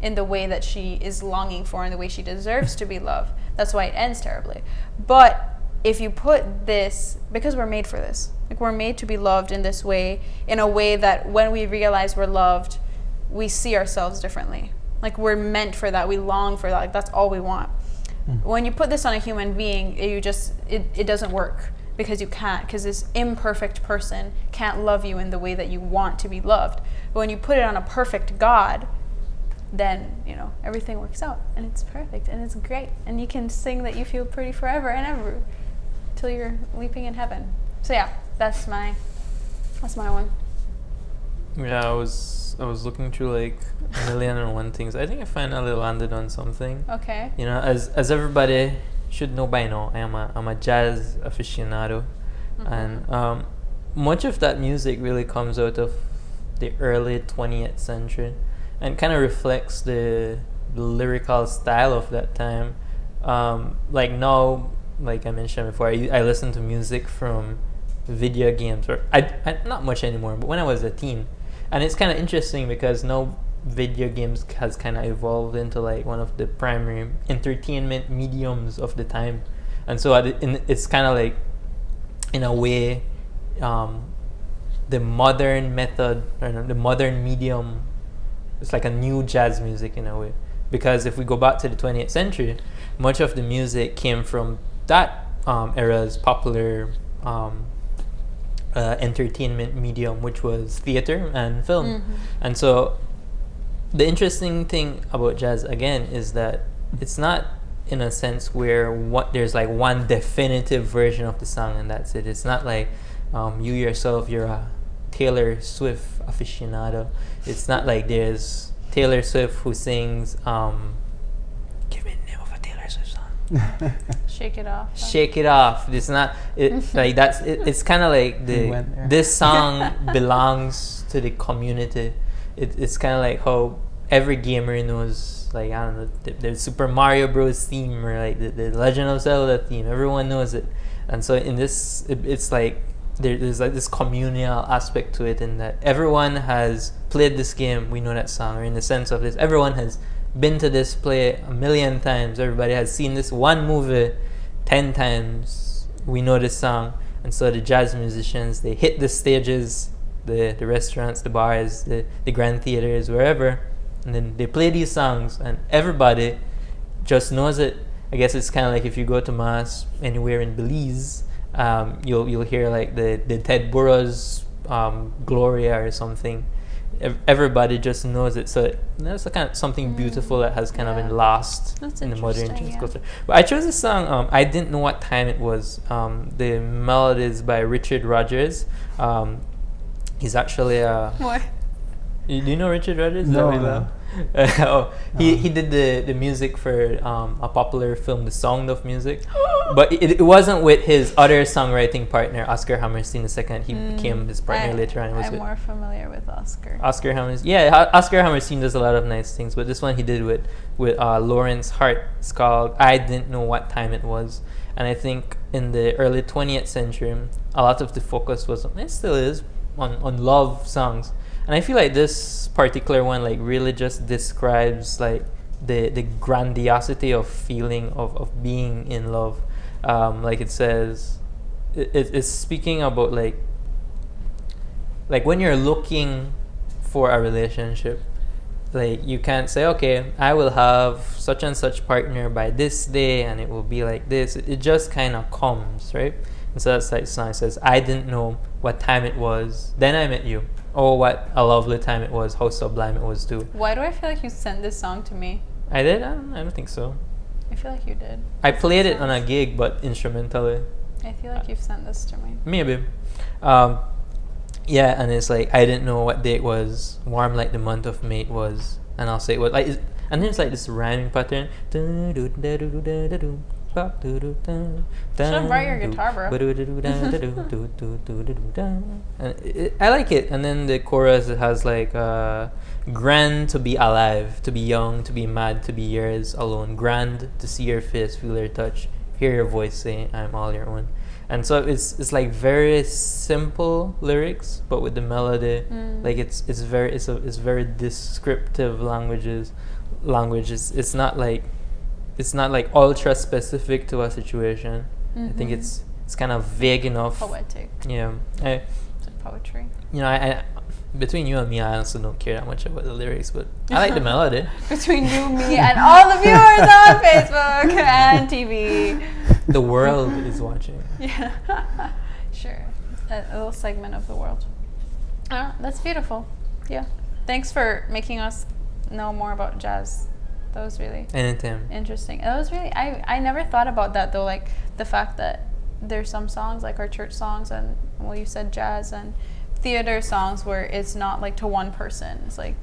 in the way that she is longing for, in the way she deserves to be loved. That's why it ends terribly. But if you put this, because we're made for this, like we're made to be loved in this way, in a way that when we realize we're loved, we see ourselves differently. Like we're meant for that, we long for that, like that's all we want. When you put this on a human being, it doesn't work, because you can't, because this imperfect person can't love you in the way that you want to be loved. But when you put it on a perfect God, then, you know, everything works out, and it's perfect, and it's great, and you can sing that you feel pretty forever and ever till you're leaping in heaven. So yeah, that's my one. Yeah, I was looking through like a million and one things. I think I finally landed on something. Okay. You know, as everybody should know by now, I'm a jazz aficionado, and much of that music really comes out of the early 20th century, and kind of reflects the lyrical style of that time. Like now, like I mentioned before, I listen to music from video games, or I not much anymore, but when I was a teen. And it's kind of interesting because now video games has kind of evolved into like one of the primary entertainment mediums of the time. And so it's kind of like, in a way, the modern method, or the modern medium, it's like a new jazz music in a way. Because if we go back to the 20th century, much of the music came from that era's popular entertainment medium, which was theater and film. And so the interesting thing about jazz, again, is that it's not in a sense where there's like one definitive version of the song and that's it. It's not like you yourself, you're a Taylor Swift aficionado. It's not like there's Taylor Swift who sings Shake it off. Shake it off. It's not like that's it's kind of like this song belongs to the community. It's kind of like how every gamer knows, like, I don't know, the Super Mario Bros theme, or like the Legend of Zelda theme. Everyone knows it. And so in this, it's like there's like this communal aspect to it, in that everyone has played this game, we know that song, or in the sense of this, everyone has been to this play a million times, everybody has seen this one movie 10 times, we know this song. And so the jazz musicians, they hit the stages, the restaurants, the bars, the grand theaters, wherever, and then they play these songs, and everybody just knows it. I guess it's kind of like if you go to mass anywhere in Belize, you'll hear like the Ted Burroughs Gloria or something. Everybody just knows it. So that's a kind of something beautiful that has kind of been lost in the modern jazz culture. But I chose this song. I didn't know what time it was. The melody is by Richard Rodgers. He's actually What? Do you know Richard Rodgers? No. He did the music for a popular film, The Sound of Music, but it wasn't with his other songwriting partner, Oscar Hammerstein II. He became his partner later on. I'm more familiar with Oscar. Oscar Hammerstein. Yeah, Oscar Hammerstein does a lot of nice things, but this one he did with Lawrence Hart. It's called I Didn't Know What Time It Was. And I think in the early 20th century, a lot of the focus was, it still is, on love songs. And I feel like this particular one like really just describes like the grandiosity of feeling of being in love. Like it says, it's speaking about like when you're looking for a relationship, like you can't say, okay, I will have such and such partner by this day and it will be like this. It just kind of comes, right? And so that's like the song. It says, I didn't know what time it was, then I met you. Oh, what a lovely time it was, how sublime it was too. Why do I feel like you sent this song to me? I did? I don't think so. I feel like you did. I played it on a gig, but instrumentally. I feel like you've sent this to me. Maybe. Yeah, and it's like, I didn't know what day it was, warm like the month of May it was. And I'll say it was like, and then it's like this rhyming pattern. Should have brought your guitar, bro. And I like it. And then the chorus, it has like grand to be alive, to be young, to be mad, to be yours alone. Grand to see your face, feel your touch, hear your voice say, I'm all your own. And so it's like very simple lyrics, but with the melody, like it's very descriptive language. It's not like ultra specific to a situation. I think it's kind of vague enough. Poetic. Yeah. It's like poetry. You know, I between you and me, I also don't care that much about the lyrics, but I like the melody. Between you, me, and all the viewers on Facebook and TV. The world is watching. Yeah. Sure. A little segment of the world. That's beautiful. Yeah. Thanks for making us know more about jazz. That was really Anytime. interesting. That was really, I never thought about that though, like the fact that there's some songs like our church songs and, well, you said jazz and theater songs where it's not like to one person. It's like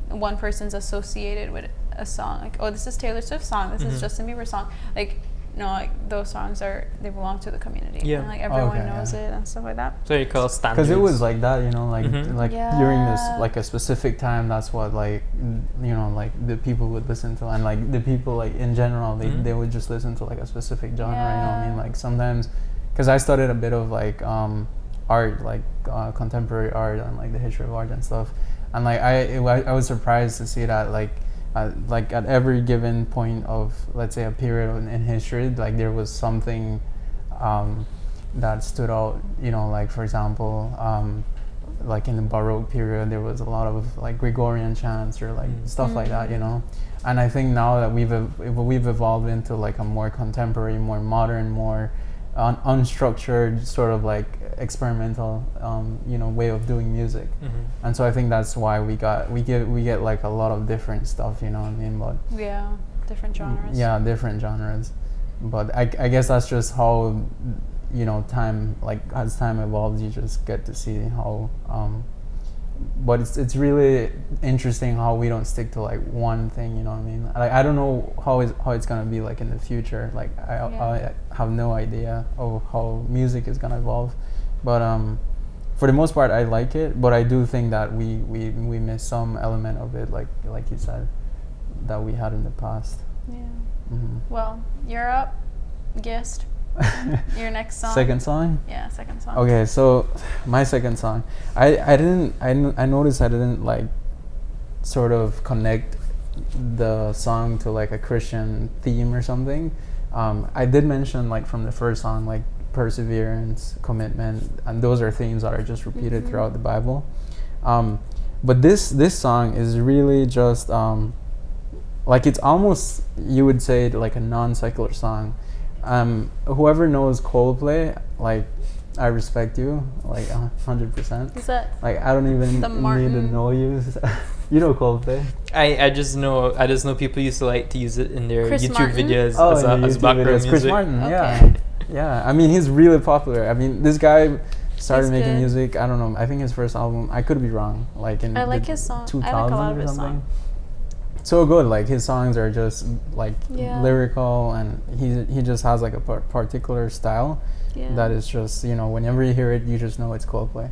one person's associated with a song. Like, oh, this is Taylor Swift's song. This is Justin Bieber's song. Like, no, like those songs they belong to the community. Yeah. And like everyone knows it and stuff like that. So you call standards. Because it was like that, you know, like during this Yeah. like a specific time. That's what like you know like the people would listen to, and like the people like in general they would just listen to like a specific genre. You know what I mean? Like sometimes, because I studied a bit of like art, like contemporary art and like the history of art and stuff, and like I was surprised to see that like at every given point of, let's say, a period in history, like there was something that stood out, you know, like for example like in the Baroque period there was a lot of like Gregorian chants or like stuff like that, you know. And I think now that we've evolved into like a more contemporary, more modern, more unstructured sort of like experimental you know, way of doing music. And so I think that's why we get like a lot of different stuff, you know what I mean? But Yeah, different genres. yeah, different genres. But I guess that's just how, you know, time, like as time evolves, you just get to see how but it's really interesting how we don't stick to like one thing, you know what I mean? Like I don't know how it's gonna be like in the future. Like I have no idea of how music is gonna evolve, but for the most part I like it, but I do think that we miss some element of it, like you said, that we had in the past. Yeah. Mm-hmm. Well, you're up, guest. Your next song. Second song? Yeah, second song. Okay, so my second song, I noticed I didn't like sort of connect the song to like a Christian theme or something. I did mention like from the first song like perseverance, commitment, and those are themes that are just repeated throughout the Bible. But this song is really just like it's almost, you would say, like a non-secular song. Whoever knows Coldplay, like I respect you, like 100%. Is that like I don't even need to know you. You know Coldplay. I just know people used to like to use it in their Chris YouTube Martin? videos as background music. Chris Martin, Okay. yeah. I mean, he's really popular. I mean, this guy started He's making good. music. I don't know. I think his first album. I could be wrong. Like in I like the his song. 2000s I like a lot of or his something. songs. So good. Like his songs are just like Yeah. lyrical, and he just has like a particular style Yeah. that is just, you know, whenever you hear it, you just know it's Coldplay.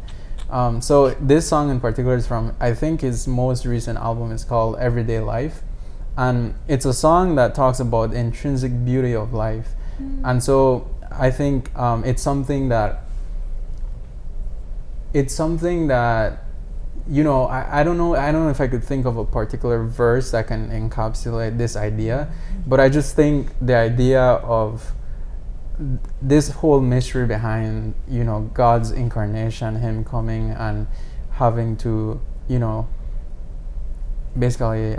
So this song in particular is from, I think his most recent album is called Everyday Life, and it's a song that talks about the intrinsic beauty of life. And so I think it's something that you know, I don't know if I could think of a particular verse that can encapsulate this idea, but I just think the idea of this whole mystery behind, you know, God's incarnation, him coming and having to, you know, basically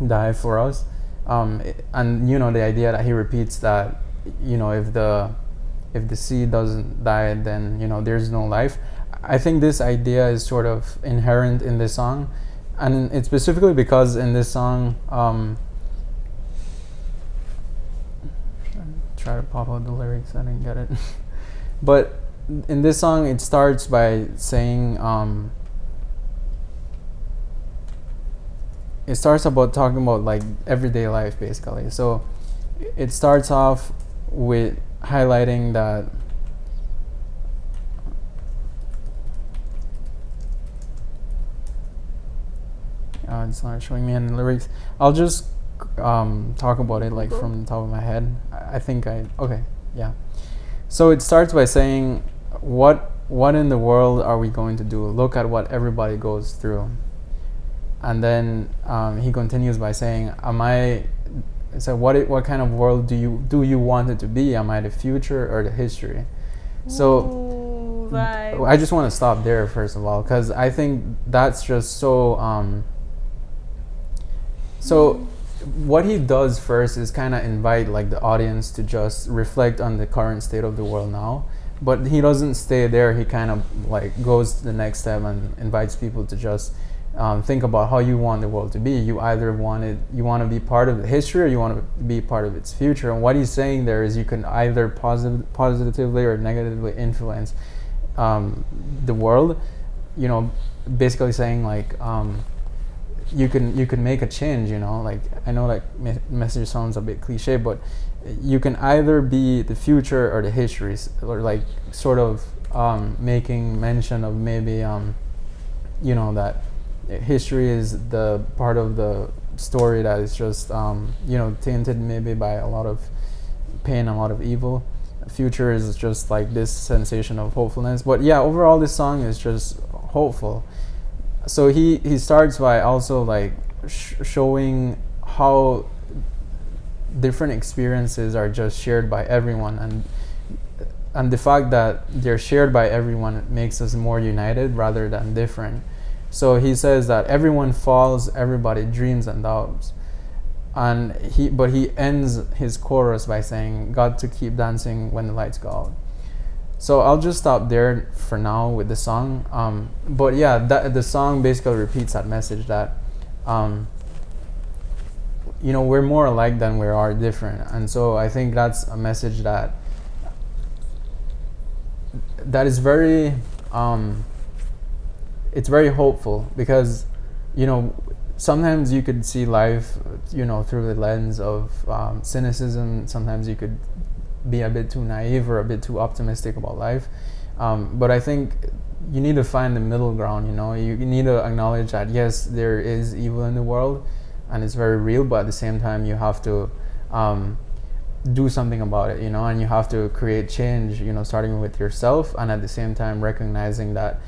die for us, and you know, the idea that he repeats that, you know, if the seed doesn't die, then, you know, there's no life. I think this idea is sort of inherent in this song, and it's specifically because in this song, try to pop out the lyrics, I didn't get it. But in this song, it starts by saying, it starts about talking about like everyday life, basically. So it starts off with highlighting that it's not showing me any lyrics. I'll just talk about it like from the top of my head. I think yeah. So it starts by saying, what in the world are we going to do? Look at what everybody goes through. And then he continues by saying, what kind of world do you want it to be? Am I the future or the history? So I just want to stop there first of all, because I think that's just so so what he does first is kind of invite like the audience to just reflect on the current state of the world now, but he doesn't stay there. He kind of like goes to the next step and invites people to just think about how you want the world to be. You either want to be part of the history, or you want to be part of its future. And what he's saying there is you can either positively or negatively influence the world. You know, basically saying like you can make a change. You know, like I know like message sounds a bit cliche, but you can either be the future or the history, or like sort of making mention of maybe you know, that history is the part of the story that is just you know, tainted maybe by a lot of pain, a lot of evil. Future is just like this sensation of hopefulness. But yeah, overall this song is just hopeful. So he starts by also like showing how different experiences are just shared by everyone, and the fact that they're shared by everyone makes us more united rather than different. So he says that everyone falls, everybody dreams and doubts. And he ends his chorus by saying, "Got to keep dancing when the lights go out." So I'll just stop there for now with the song. But yeah, the song basically repeats that message that you know, we're more alike than we are different. And so I think that's a message that is very it's very hopeful because, you know, sometimes you could see life, you know, through the lens of cynicism. Sometimes you could be a bit too naive or a bit too optimistic about life. But I think you need to find the middle ground, you know. You need to acknowledge that, yes, there is evil in the world and it's very real, but at the same time you have to do something about it, you know, and you have to create change, you know, starting with yourself, and at the same time recognizing that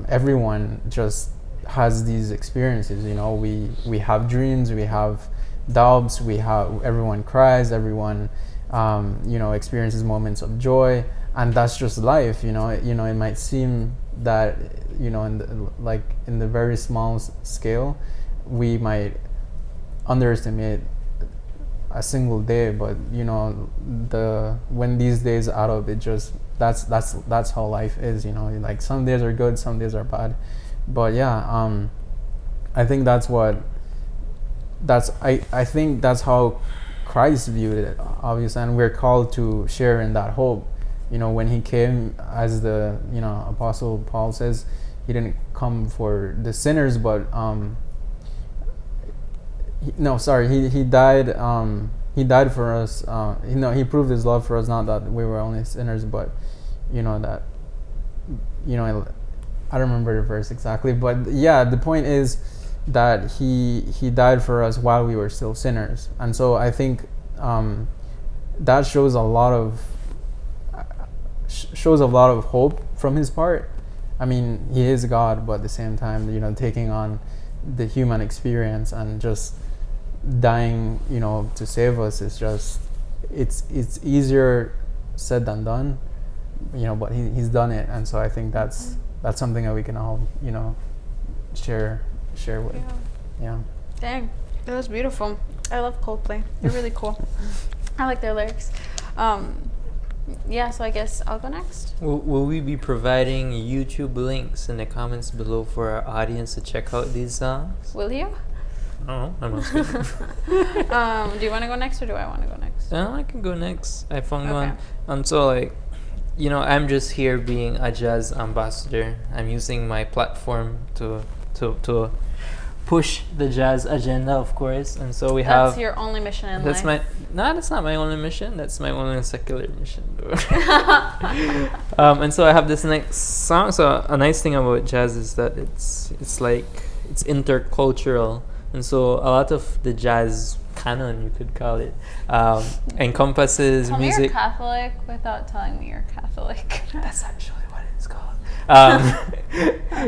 everyone just has these experiences, you know. We have dreams, we have doubts, everyone cries, everyone you know, experiences moments of joy, and that's just life, you know. It might seem that, you know, in the very small scale we might underestimate a single day, but you know, when these days add up, it just that's how life is, you know. Like some days are good, some days are bad, but yeah, I think I think that's how Christ viewed it, obviously, and we're called to share in that hope. You know, when he came, as the, you know, Apostle Paul says, he didn't come for the sinners, but he died. He died for us. You know, he proved his love for us. Not that we were only sinners, but you know that. You know, I don't remember the verse exactly, but yeah, the point is that he died for us while we were still sinners, and so I think that shows a lot of hope from his part. I mean, he is God, but at the same time, you know, taking on the human experience and just dying, you know, to save us is just, it's easier said than done, you know, but he's done it, and so I think that's something that we can all, you know, share with. Yeah. Dang, that was beautiful. I love Coldplay. They're really cool. I like their lyrics. Yeah, so I guess I'll go next. Will we be providing YouTube links in the comments below for our audience to check out these songs? Will you? I don't know. I'm asking. Do you want to go next, or do I want to go next? I can go next. I found Okay. one. So like, you know, I'm just here being a jazz ambassador. I'm using my platform to push the jazz agenda, of course. And so we have. That's your only mission in That's life. that's not my only mission. That's my only secular mission, though. And so I have this next song. So a nice thing about jazz is that it's intercultural, and so a lot of the jazz canon, you could call it, encompasses Tell me music. you're Catholic without telling me you're Catholic. That's actually what it's called.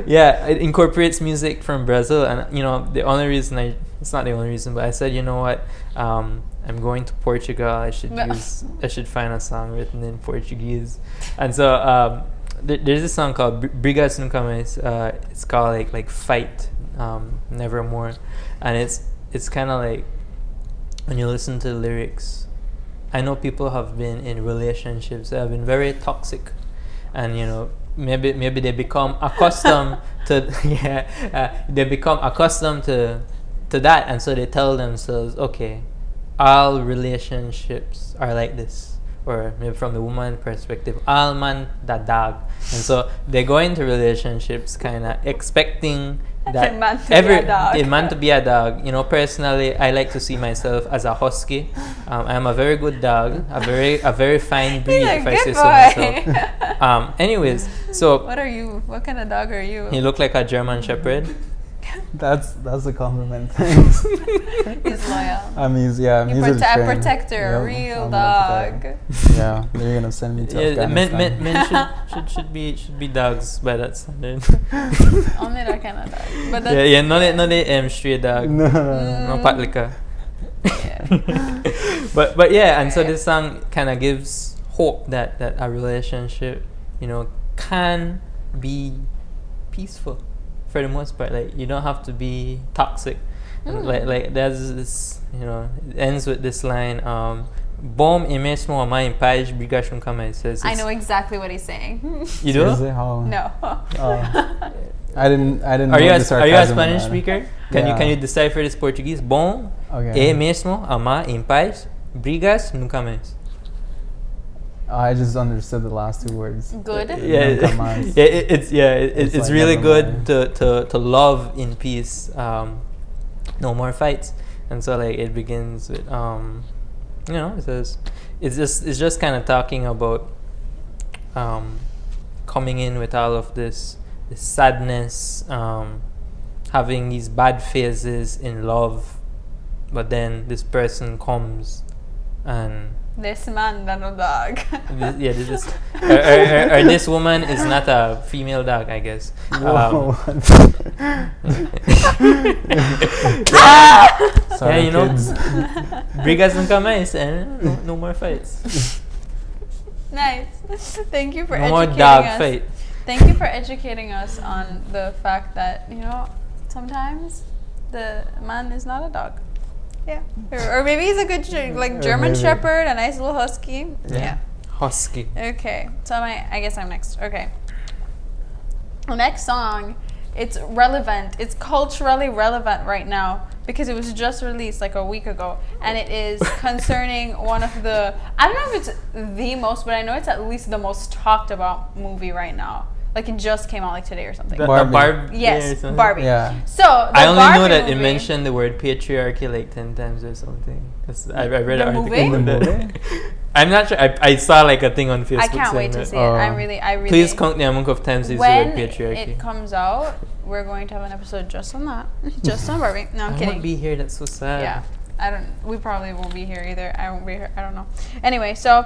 Yeah, it incorporates music from Brazil, and you know, the only reason it's not the only reason, but I said, you know what, I'm going to Portugal. I should find a song written in Portuguese, and so there's a song called Brigas Nunca Mais. It's called like Fight, Nevermore, and it's kind of like, when you listen to the lyrics, I know people have been in relationships that have been very toxic, and you know, maybe they become accustomed to they become accustomed to that, and so they tell themselves, okay, all relationships are like this, or maybe from the woman perspective, all man da dog, and so they go into relationships kind of expecting that man to be a dog. You know, personally, I like to see myself as a husky. I'm a very good dog, a very fine breed, if I say so myself. Anyways, so What are you? What kind of dog are you? you look like a German Shepherd. That's a compliment. Thanks. He's loyal. I mean, yeah, You he's a trained. protector, a Yeah, real I'm dog. Yeah, they're gonna send me to Yeah, Afghanistan. men should be dogs by that standard. Only that kind of dog. But that's, Yeah, not the stray dog. No. No patlika. Yeah. But yeah, and so this song kind of gives hope that a relationship, you know, can be peaceful for the most part. Like, you don't have to be toxic. And like there's this, you know, it ends with this line, bom e mesmo amar em paz brigas nunca mais. Says I know exactly what he's saying. You do? Seriously? How? No. I didn't. Are know you the a sarcasm in Spanish that. speaker? Can Yeah. you decipher this Portuguese? Bom Okay. e mesmo amar em paz brigas nunca mais. I just understood the last two words. Good. Yeah, Nunca más. it's like really never good to love in peace. No more fights, and so like it begins with it says it's just kind of talking about coming in with all of this sadness, having these bad phases in love, but then this person comes and This man, no dog. this is or this woman is not a female dog, I guess. Whoa. Sorry, you know, kids. brigas nunca mais, and no more fights. Nice. Thank you for No more educating dog us. fight. Thank you for educating us on the fact that, sometimes the man is not a dog. Yeah. Or maybe he's a good like German maybe. Shepherd, a nice little husky. Yeah. Husky. Okay. So I guess I'm next. Okay. The next song, it's relevant. It's culturally relevant right now because it was just released like a week ago, and it is concerning one of the, I don't know if it's the most, but I know it's at least the most talked about movie right now. Like it just came out like today or something. Barbie. Yes, Barbie. Yeah. So the I only know Barbie that it movie- mentioned the word patriarchy like 10 times or something. I read The an movie? article. In the on that. movie? I'm not sure. I saw like a thing on Facebook. I can't wait saying to that. see it. I really. Please count the amount of times they use the When word patriarchy. it comes out, we're going to have an episode just on that, just on Barbie. No, I'm I kidding. won't be here. That's so sad. Yeah, we probably won't be here either. I won't be here. I don't know. Anyway, so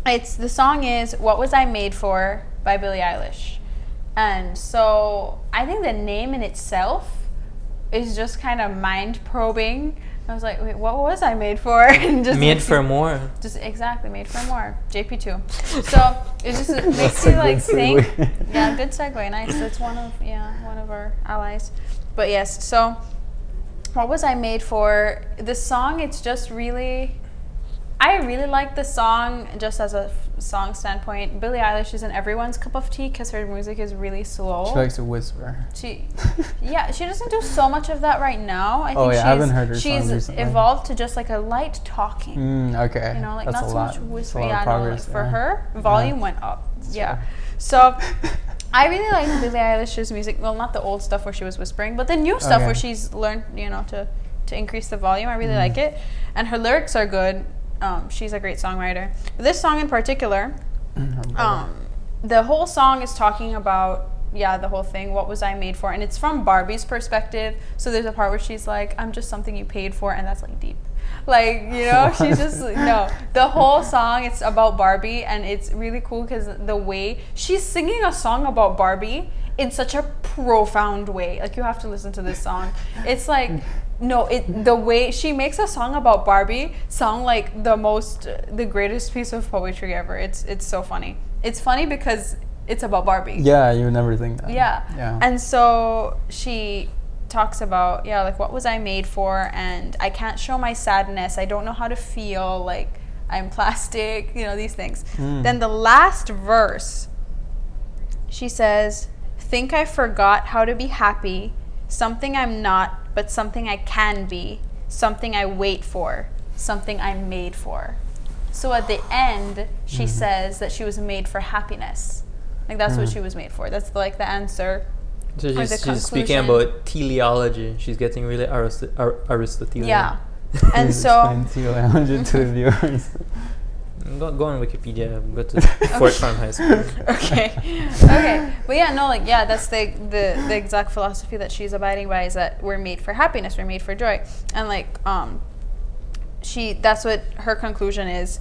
the song is "What Was I Made For" by Billie Eilish, and so I think the name in itself is just kind of mind probing. I was like, wait, what was I made for? And just Made for more. Just exactly made for more. JP2. So it just makes That's you a like good think. segue. Yeah, good segue. Nice. That's one of our allies. But yes, so what was I made for? The song, it's just really, I really like the song just as a song standpoint. Billie Eilish isn't everyone's cup of tea because her music is really slow. She likes to whisper. She doesn't do so much of that right now. I think I haven't heard her songs she's recently. evolved to just like a light talking. Okay. Like That's not a so lot. much That's whisper. a lot of Yeah, progress, for yeah. her, volume went up. Yeah. So I really like Billie Eilish's music. Well, not the old stuff where she was whispering, but the new stuff Okay. where she's learned, to increase the volume. I really like it. And her lyrics are good. She's a great songwriter. This song in particular, the whole song is talking about the whole thing, what was I made for, and it's from Barbie's perspective. So there's a part where she's like, I'm just something you paid for, and that's like deep, like she's just the whole song, it's about Barbie, and it's really cool because the way she's singing a song about Barbie in such a profound way, like you have to listen to this song. It's like the way she makes a song about Barbie sound like the greatest piece of poetry ever. It's so funny. It's funny because it's about Barbie. Yeah, you would never think that. Yeah. And so she talks about, like, what was I made for? And I can't show my sadness. I don't know how to feel. Like, I'm plastic, these things. Then the last verse, she says, think I forgot how to be happy. Something I'm not, but something I can be. Something I wait for. Something I'm made for. So at the end, she says that she was made for happiness. Like, that's what she was made for. That's, like, the answer. So Or the she's speaking conclusion. about teleology. She's getting really Aristotelian. Yeah. And Please so, explain teleology to the viewers. Go on Wikipedia. Go to Fort Farm High School. okay. But that's the exact philosophy that she's abiding by, is that we're made for happiness, we're made for joy. And like, that's what her conclusion is.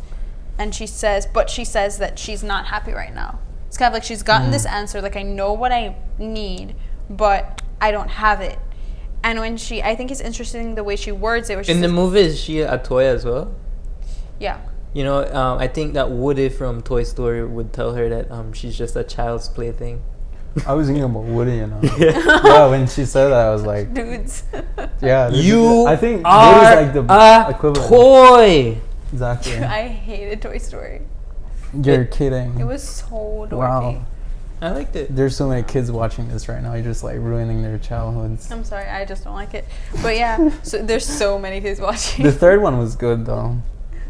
And she says that she's not happy right now. It's kind of like she's gotten this answer, like, I know what I need, but I don't have it. And when I think it's interesting the way she words it. Where she In the says, movie, is she a toy as well? yeah. I think that Woody from Toy Story would tell her that she's just a child's plaything. I was thinking about Woody, Yeah, when she said that, I was like, Dudes. yeah. I think are Woody's like the equivalent. toy. Exactly. I hated Toy Story. You're kidding. It was so dorky. Wow. I liked it. There's so many kids watching this right now. You're just like ruining their childhoods. I'm sorry, I just don't like it. But yeah, so there's so many kids watching. The third one was good though.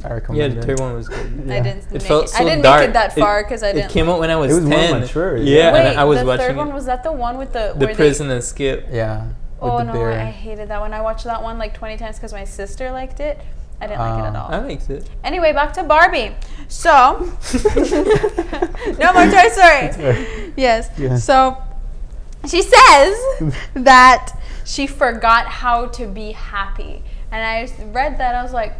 I Yeah, recommend the it. third one was good. I didn't. It make felt it. so I didn't dark. make it that far because I didn't. It came out when I was It was more 10. mature, Yeah, yeah. Wait, and I was the watching third one it. was that the one with the The where prison and Skip. Yeah. With Oh the no, bear. I hated that one. I watched that one like 20 times because my sister liked it. I didn't like it at all. I liked it. Anyway, back to Barbie. So, no more Toy Story. Yes. Yeah. So, she says that she forgot how to be happy. And I read that, I was like,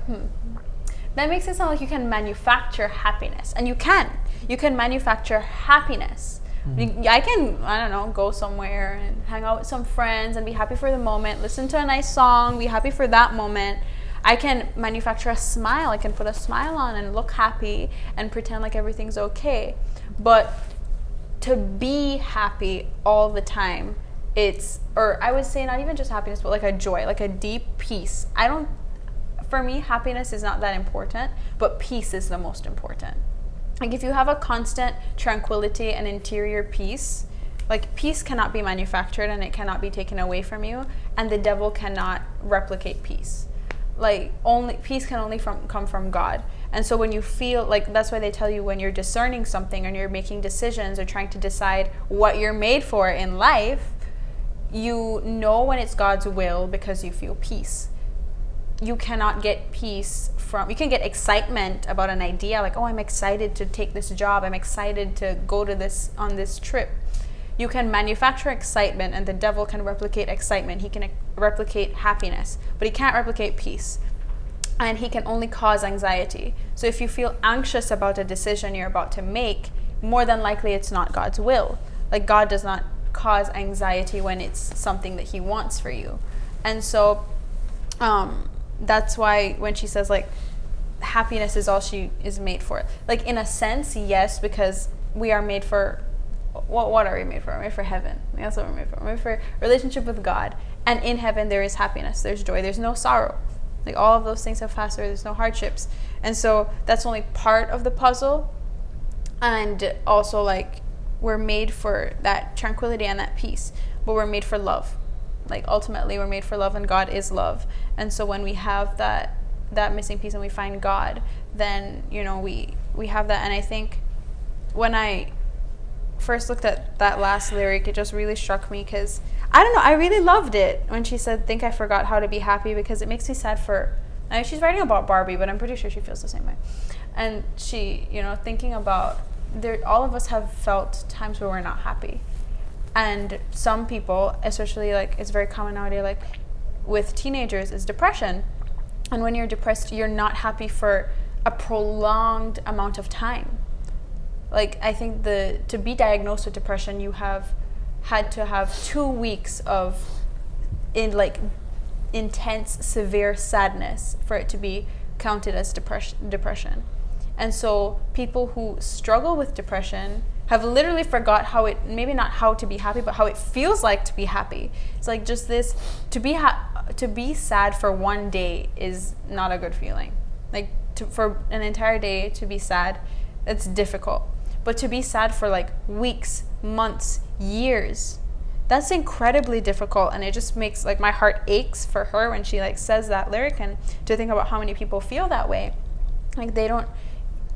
that makes it sound like you can manufacture happiness. And you can. You can manufacture happiness. I can, I don't know, go somewhere and hang out with some friends and be happy for the moment, listen to a nice song, be happy for that moment. I can manufacture a smile. I can put a smile on and look happy and pretend like everything's okay. But to be happy all the time, or I would say not even just happiness, but like a joy, like a deep peace. For me, happiness is not that important, but peace is the most important. Like if you have a constant tranquility and interior peace, like peace cannot be manufactured and it cannot be taken away from you, and the devil cannot replicate peace. Like peace can only come from God. And so when you feel like, that's why they tell you when you're discerning something and you're making decisions or trying to decide what you're made for in life, you know when it's God's will because you feel peace. You cannot get peace you can get excitement about an idea, like, oh, I'm excited to take this job, I'm excited to go on this trip. You can manufacture excitement, and the devil can replicate excitement. He can replicate happiness, but he can't replicate peace. And he can only cause anxiety. So if you feel anxious about a decision you're about to make, more than likely it's not God's will. Like God does not cause anxiety when it's something that he wants for you. And so that's why when she says like happiness is all she is made for, like in a sense, yes, because we are made for what are we made for? We're made for heaven. That's what we're made for. We're made for relationship with God. And in heaven there is happiness, there's joy, there's no sorrow. Like all of those things have passed away, there's no hardships. And so that's only part of the puzzle. And also like we're made for that tranquility and that peace, but we're made for love. Like ultimately we're made for love, and God is love. And so when we have that missing piece and we find God, then we have that. And I think when I first looked at that last lyric, it just really struck me because I don't know, I really loved it when she said, think I forgot how to be happy, because it makes me sad I mean, she's writing about Barbie, but I'm pretty sure she feels the same way. And she, thinking about all of us have felt times where we're not happy. And some people, especially like it's very common nowadays, like with teenagers, is depression. And when you're depressed, you're not happy for a prolonged amount of time. Like I think to be diagnosed with depression, you have had to have 2 weeks of intense, severe sadness for it to be counted as depression. And so people who struggle with depression have literally forgot maybe not how to be happy, but how it feels like to be happy. It's like just this, to be sad for one day is not a good feeling. Like for an entire day to be sad, it's difficult. But to be sad for like weeks, months, years, that's incredibly difficult. And it just makes like my heart aches for her when she like says that lyric, and to think about how many people feel that way. Like they don't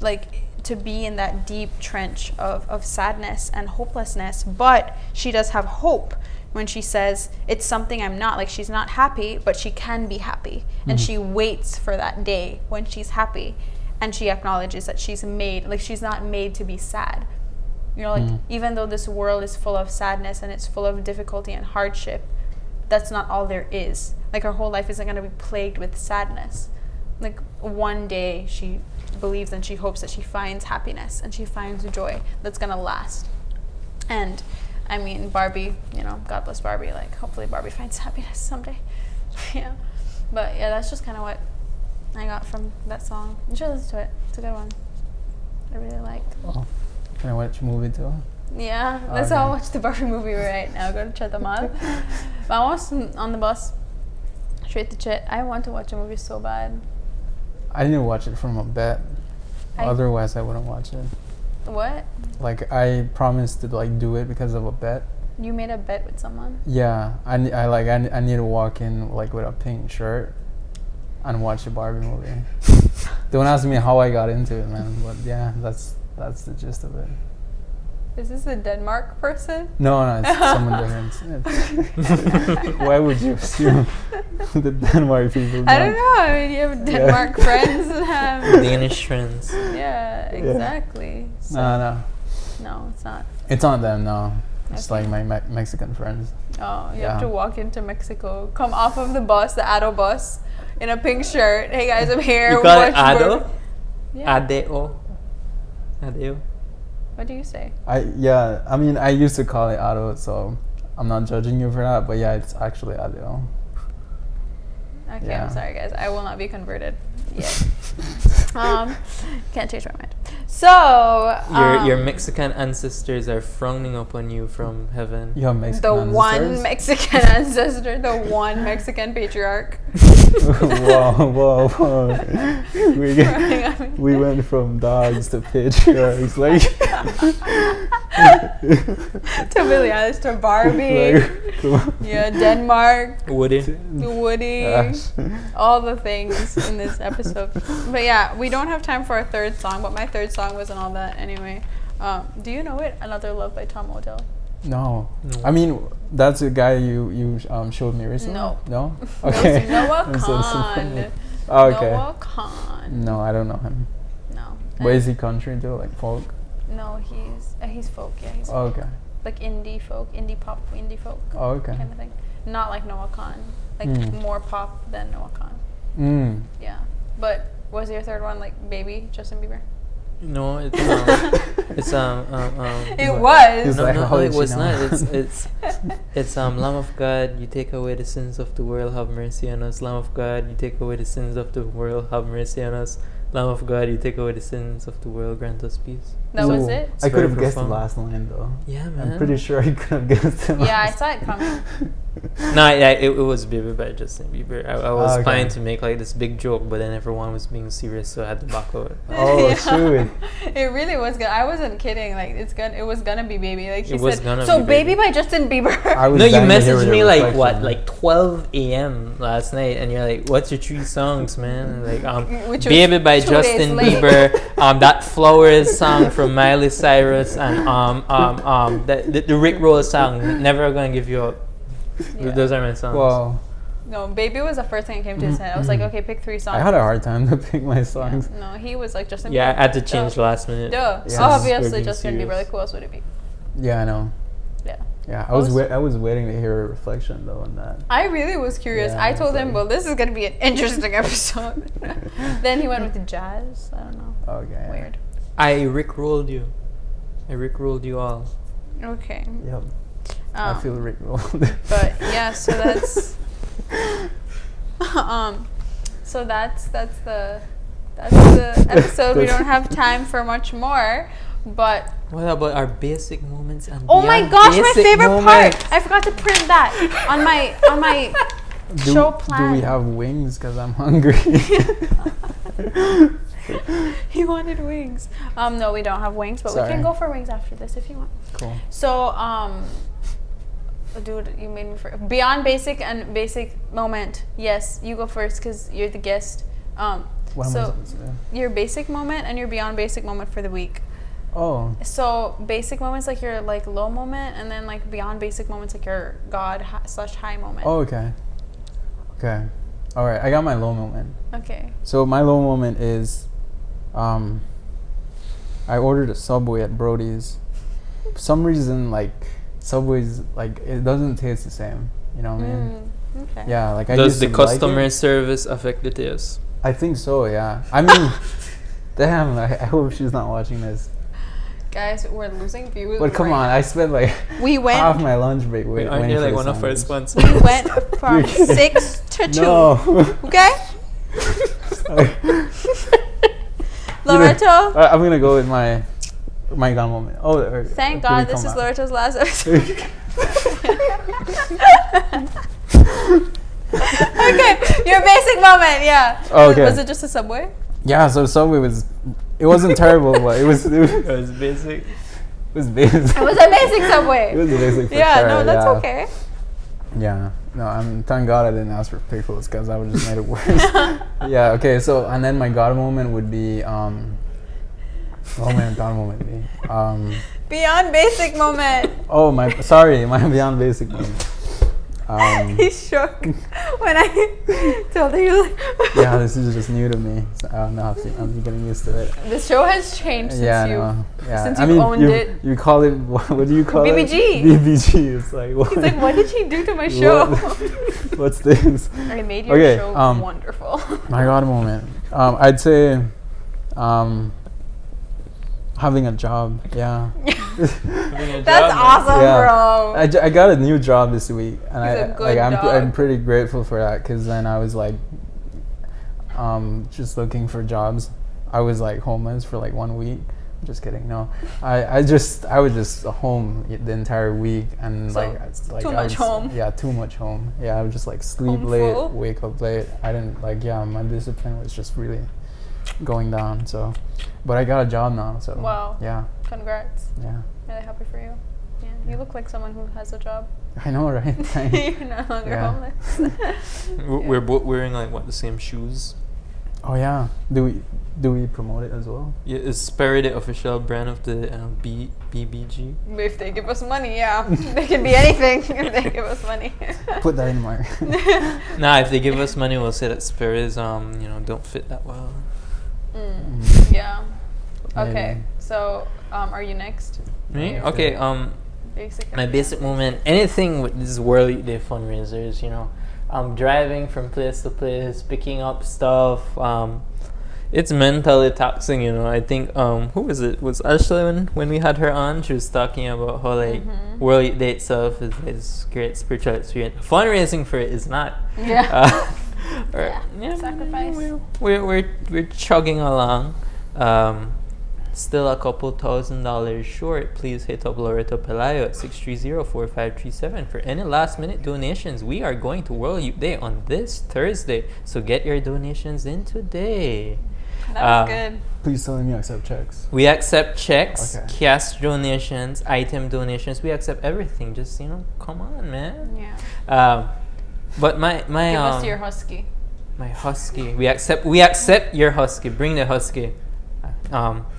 like to be in that deep trench of sadness and hopelessness, but she does have hope when she says it's something I'm not. Like she's not happy, but she can be happy. And she waits for that day when she's happy, and she acknowledges that she's not made to be sad. Even though this world is full of sadness and it's full of difficulty and hardship, that's not all there is. Like her whole life isn't going to be plagued with sadness. Like one day she believes and she hopes that she finds happiness and she finds joy that's going to last. And I mean, Barbie, God bless Barbie, like hopefully Barbie finds happiness someday. Yeah. But yeah, that's just kind of what I got from that song. You should listen to it. It's a good one. I really liked. Oh, can I watch a movie too? Yeah, let's all watch the Barbie movie right now. Go to check them out. Vamos on the bus. Straight to chat. I want to watch a movie so bad. I didn't watch it from a bet. Otherwise, I wouldn't watch it. What? Like I promised to like do it because of a bet. You made a bet with someone? Yeah, I need to walk in like with a pink shirt and watch the Barbie movie. Don't ask me how I got into it, man. But yeah, that's the gist of it. Is this a Denmark person? No, it's someone different. Why would you assume the Denmark people? I don't know. I mean, you have Denmark friends and have. Danish friends. Yeah, exactly. So, No, no, it's not. it's not them. No, it's Okay. like my Mexican friends. Oh, you Yeah. have to walk into Mexico, come off of the bus, the Ado bus, in a pink shirt. Hey guys, I'm here. You call it watch Ado? Burger- Yeah. Adeo. Adeo. What do you say? I mean, I used to call it Ado, so I'm not judging you for that. But yeah, it's actually Ado. Okay, Yeah. I'm sorry, guys. I will not be converted yet. Can't change my mind. So Your Mexican ancestors are frowning upon you from heain. You have the Mexican one ancestors? Mexican ancestor, the one Mexican patriarch. whoa. We went from dogs to patriarchs, like, To Billie Eilish, to Barbie. come on. Yeah, Denmark, Woody. Woody, Gosh. all the things in this episode. But yeah, we don't have time for a third song, but my third song wasn't all that anyway. Do you know it? Another Love by Tom Odell. No. No. I mean, that's a guy you showed me recently. No. No. It's Okay. Noah I'm so Khan. sorry. Oh, okay. Noah Khan. No, I don't know him. No. But is he country too, like folk? No, he's folk. Yeah, he's Oh, folk. okay. Like indie folk, indie pop, indie folk Oh, okay. kind of thing. Not like Noah Khan. Like Mm. more pop than Noah Khan. Mm. Yeah. But was your third one like Baby, Justin Bieber? No, it's It was. He's no, like, no, how no, did it you was know? not. It's Lamb of God, you take away the sins of the world, have mercy on us. Lamb of God, you take away the sins of the world, have mercy on us. Lamb of God, you take away the sins of the world, grant us peace. That was Ooh, it? I could very have guessed the profound. last line though. Yeah, man. I'm pretty sure I could have guessed it. Yeah, I saw it coming. No, yeah, it was Baby by Justin Bieber. I was Okay. planning to make like this big joke, but then everyone was being serious, so I had to back out. Oh, Yeah. shoot. It really was good. I wasn't kidding. Like it was gonna be Baby. Like he It was said. gonna So be Baby." Baby by Justin Bieber. I was No, you dying to hear messaged your me like what, reflection. like 12 a.m. last night, and you're like, "What's your 3 songs, man?" Like, Which was "Baby" by 2 days Justin late. Bieber, that Flowers song from Miley Cyrus, and the Rick Roll song, "Never Gonna Give You Up." Yeah. Those are my songs. Well, No, Baby was the first thing that came to his head. I was like, okay, pick 3 songs. I had a hard time to pick my Yeah. songs. No, he was like Justin Yeah, I Bieber. had to change Duh. last minute. Duh. Yes. Obviously We're being Justin Bieber. serious. Like who else would it be? Yeah, I know. Yeah. Yeah, I What was was- I was waiting to hear a reflection though on that. I really was curious. Yeah, I told him, sorry. well, this is gonna be an interesting episode. Then he went with the jazz. I don't know. Okay. Weird. I Rick rolled you. I Rick rolled you all. Okay. Yep. I feel Rick rolled. But yeah, so that's so that's the episode. We don't have time for much more. But What about our basic moments and oh my beyond gosh, my basic favorite moments? part! I forgot to print that on my show plan. Do we have wings? Because I'm hungry. He wanted wings. No, we don't have wings, but we Sorry. can go for wings after this if you want. Cool. So, dude, you made me for beyond basic and basic moment. Yes, you go first because you're the guest. What am I so supposed to do? your basic moment and your beyond basic moment for the week. Oh, So basic moments like your like low moment, and then like beyond basic moments like your God / high moment. oh, okay. Okay. All right, I got my low moment. Okay. So my low moment is, I ordered a Subway at Brody's. For some reason, like Subway's like it doesn't taste the same. You know what I mean? Okay. Yeah, like I Does used the to like customer it. service affect the taste? I think so. Yeah. I mean, damn. I hope she's not watching this. Guys, we're losing views. But come right on, I spent like We went. half my lunch break Wait, waiting aren't you for like the one of our sandwich. sponsors? We went from 6 to 2. No. Okay? Loretto, I'm gonna go with my gun moment. Oh, thank did we God this come is out? Loretto's last episode. Okay, your basic moment, yeah. Okay. Was it just a Subway? Yeah, so Subway it wasn't terrible, but it was It was basic. basic. It was a basic Subway. It was basic for Yeah, sure. no, that's yeah. okay. Yeah. No, I'm thank God I didn't ask for pickles because I would just made it worse. Yeah. Okay. So and then my God moment would be what my God moment be? Beyond basic moment. Oh my beyond basic moment. He shook when I told her. He was like, Yeah, this is just new to me. So I don't know. I'm getting used to it. the show has changed since Yeah, you no. Yeah. since I you've mean, owned it. You call it what do you call BBG. it? BBG. It's like what? He's like, what did she do to my show? What's this? I made your Okay, show wonderful. My God moment. I'd say having a job. Yeah. That's awesome, Yeah. bro. I got a new job this week, and He's a good I'm dog. pretty grateful for that because then I was like, just looking for jobs. I was like homeless for like 1 week. Just kidding. No, I was just home the entire week and So, like too I much was- home. Yeah, too much home. Yeah, I would just like sleep Home late, full? wake up late. I didn't like my discipline was just really going down. So, but I got a job now. So Wow. yeah, Congrats. yeah. Really happy for you. Yeah, you look like someone who has a job. I know, right? You're no longer Yeah. homeless. We're both wearing like what, the same shoes. Oh yeah. Do we promote it as well? Yeah, is Sperry the official brand of the BBG? If they give us money, yeah. They can be anything if they give us money. Put that in my. Nah, if they give us money, we'll say that Sperry's don't fit that well. Yeah. Okay, Maybe. so are you next? Me? Yeah. Okay. Basic. My basic moment, anything with these World Youth Day fundraisers, I'm driving from place to place, picking up stuff. It's mentally taxing, I think, who was it? Was Ashley when we had her on? She was talking about how, like, World Youth Day itself is this great spiritual experience. Fundraising for it is not. Yeah. Sacrifice. Sacrifice. We're chugging along. Still a couple $1,000s short. Please hit up Loreto Pelayo at 630-4537 for any last minute donations. We are going to World Youth Day on this Thursday, so get your donations in today. That was good. Please tell me you accept checks. We accept checks, Okay. cash donations, item donations. We accept everything. Just come on, man. Yeah. But my Give us your husky. my husky. We accept your husky. Bring the husky.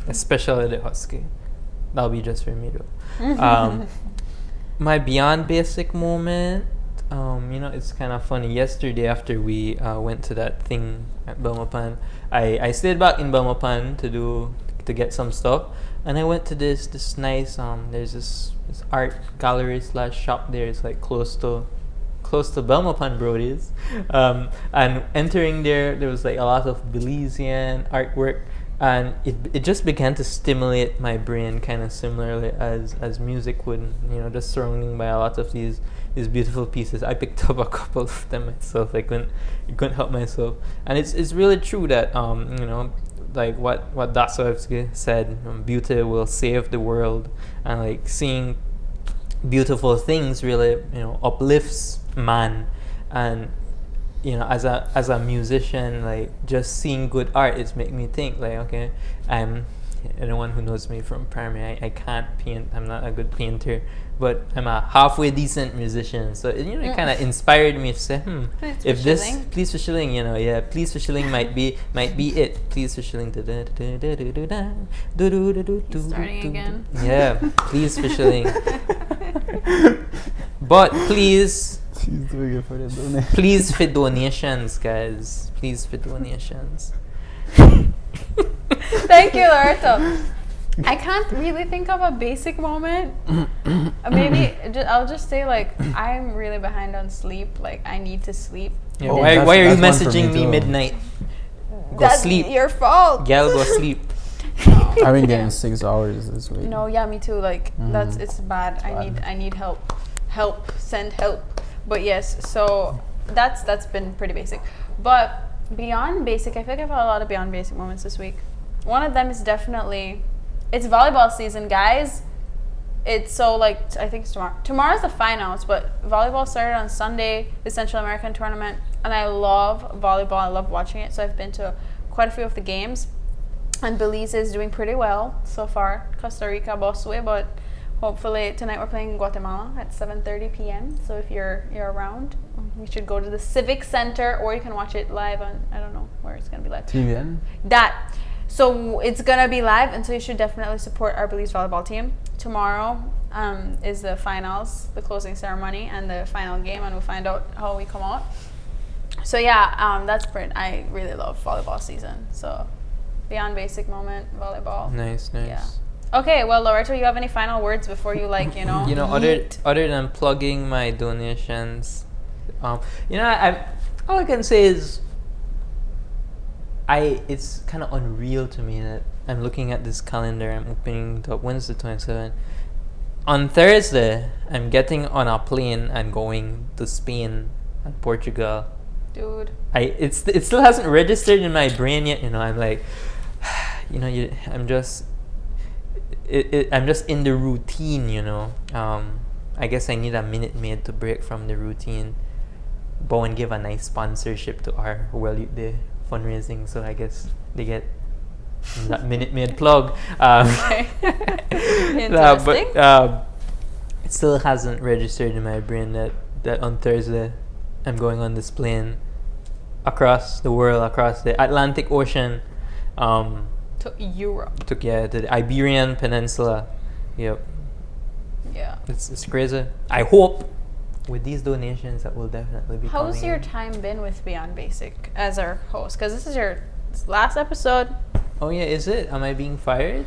Especially the husky. That'll be just for me though. My beyond basic moment. It's kind of funny. Yesterday, after we went to that thing at Belmopan, I stayed back in Belmopan to get some stuff, and I went to this nice there's this art gallery / shop there. It's like close to Belmopan Brody's, and entering there was like a lot of Belizean artwork, and it just began to stimulate my brain kind of similarly as music would, just surrounding by a lot of these beautiful pieces. I picked up a couple of them myself. I couldn't help myself, and it's really true that like what Dostoevsky said, beauty will save the world, and like seeing beautiful things really uplifts man. And as a musician, like just seeing good art, it's make me think like, okay, anyone who knows me from primary, I can't paint. I'm not a good painter, but I'm a halfway decent musician. So it kind of inspired me to say, if this Please for Shilling, Please for Shilling might be it. Please for Shilling. Starting again. Yeah, Please for Shilling. But please. She's doing it for the donation. Please for donations, guys. Please for donations. Thank you, Loreto. I can't really think of a basic moment. Maybe I'll just say like I'm really behind on sleep. Like I need to sleep. Yeah, Oh, why are you that's one for messaging me me too. midnight? Go That's sleep. your fault. Gal, go sleep. No. I've been getting 6 hours this week. No, yeah, me too. Like it's bad. I need help. Send help. But yes, so that's been pretty basic. But beyond basic, I feel like I've had a lot of beyond basic moments this week. One of them is definitely, it's volleyball season, guys. It's so like, I think it's tomorrow. Tomorrow's the finals, but volleyball started on Sunday, the Central American tournament, and I love volleyball. I love watching it, so I've been to quite a few of the games. And Belize is doing pretty well so far. Costa Rica boss way, but hopefully tonight we're playing Guatemala at 7:30 p.m. So if you're around, you should go to the Civic Center, or you can watch it live on, I don't know where it's gonna be live. TVN? So it's gonna be live, and so you should definitely support our Belize volleyball team. Tomorrow is the finals, the closing ceremony, and the final game, and we'll find out how we come out. So yeah, that's Brent. I really love volleyball season. So beyond basic moment, volleyball. Nice. Yeah. Okay, well, Loreto, you have any final words before you other than plugging my donations, all I can say is it's kind of unreal to me that I'm looking at this calendar. I'm opening it up. When's the 27th? On Thursday, I'm getting on a plane and going to Spain and Portugal. Dude. It still hasn't registered in my brain yet. I'm like, I'm just in the routine. I guess I need a Minute Maid to break from the routine. Bowen gave a nice sponsorship to our World Youth Day fundraising, so I guess they get that Minute Maid plug. Okay. Interesting. But it still hasn't registered in my brain that on Thursday I'm going on this plane across the world, across the Atlantic Ocean, to Europe. to the Iberian Peninsula. Yep. Yeah. It's crazy. I hope with these donations that will definitely be How's coming your in. time been with Beyond Basic as our host? Because this is your last episode. Oh yeah, is it? Am I being fired?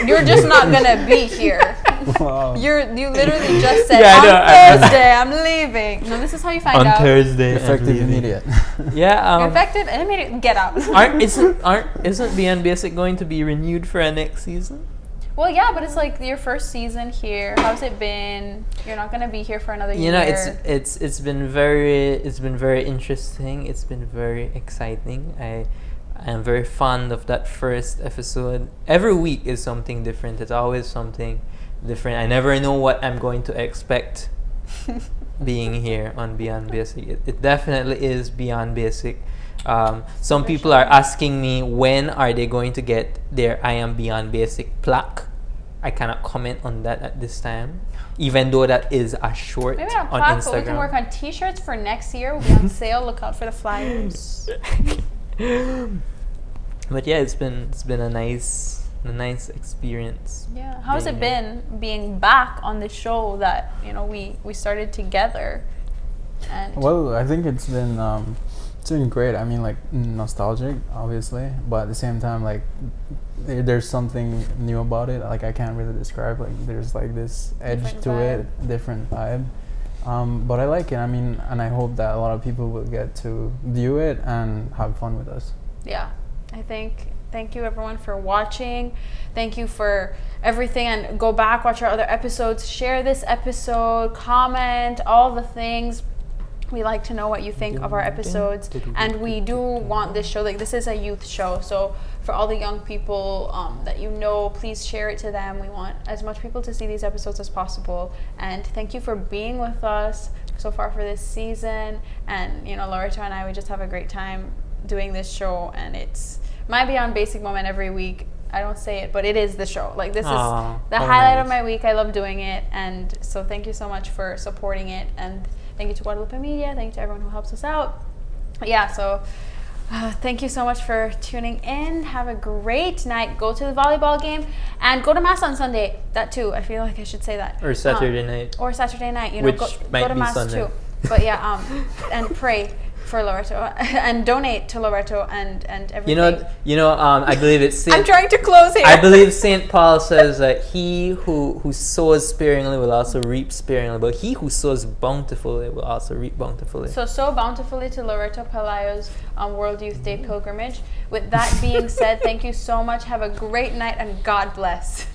You're just not gonna be here. Wow. You literally just said Yeah, I on know. Thursday I'm leaving. No, this is how you find On out. Thursday. Effective immediate. Yeah. You're effective and immediate. Get out. Isn't Beyond Basic going to be renewed for a next season? Well, yeah, but it's like your first season here. How's it been? You're not gonna be here for another year. It's been very interesting. It's been very exciting. I am very fond of that first episode. Every week is something different. It's always something different. I never know what I'm going to expect being here on Beyond Basic. It definitely is Beyond Basic. Some people are asking me when are they going to get their I Am Beyond Basic plaque. I cannot comment on that at this time, even though that is a short Maybe not on plaque, Instagram. but we can work on T-shirts for next year. We'll be on sale. Look out for the flyers. But yeah, it's been a nice experience. Yeah. How's it being here. been being back on the show that we started together? And Well, I think it's been great. I mean, like, nostalgic, obviously, but at the same time, like, there's something new about it. Like, I can't really describe. Like, there's like this edge Different to vibe. it, different vibe. But I like it. I mean, and I hope that a lot of people will get to view it and have fun with us. yeah, thank you everyone for watching. Thank you for everything, and go back, watch our other episodes, share this episode, comment, all the things. We like to know what you think of our episodes, and we do want this show, like, this is a youth show, so for all the young people that please share it to them. We want as much people to see these episodes as possible, and thank you for being with us so far for this season. And Loreto and I, we just have a great time doing this show, and it's my Beyond Basic moment every week. I don't say it, but it is the show. Like, this is the highlight of my week. I love doing it, and so thank you so much for supporting it, and thank you to Guadalupe Media. Thank you to everyone who helps us out. Yeah, so thank you so much for tuning in. Have a great night. Go to the volleyball game and go to Mass on Sunday. That too. I feel like I should say that. Or Saturday night. Or Saturday night. Which go might to be Mass Sunday. too. But yeah, and pray for Loreto and donate to Loreto and everything. I believe it's I'm trying to close here. I believe St. Paul says that he who sows sparingly will also reap sparingly, but he who sows bountifully will also reap bountifully. So bountifully to Loreto Pelayo's World Youth Day pilgrimage. With that being said, thank you so much. Have a great night, and God bless.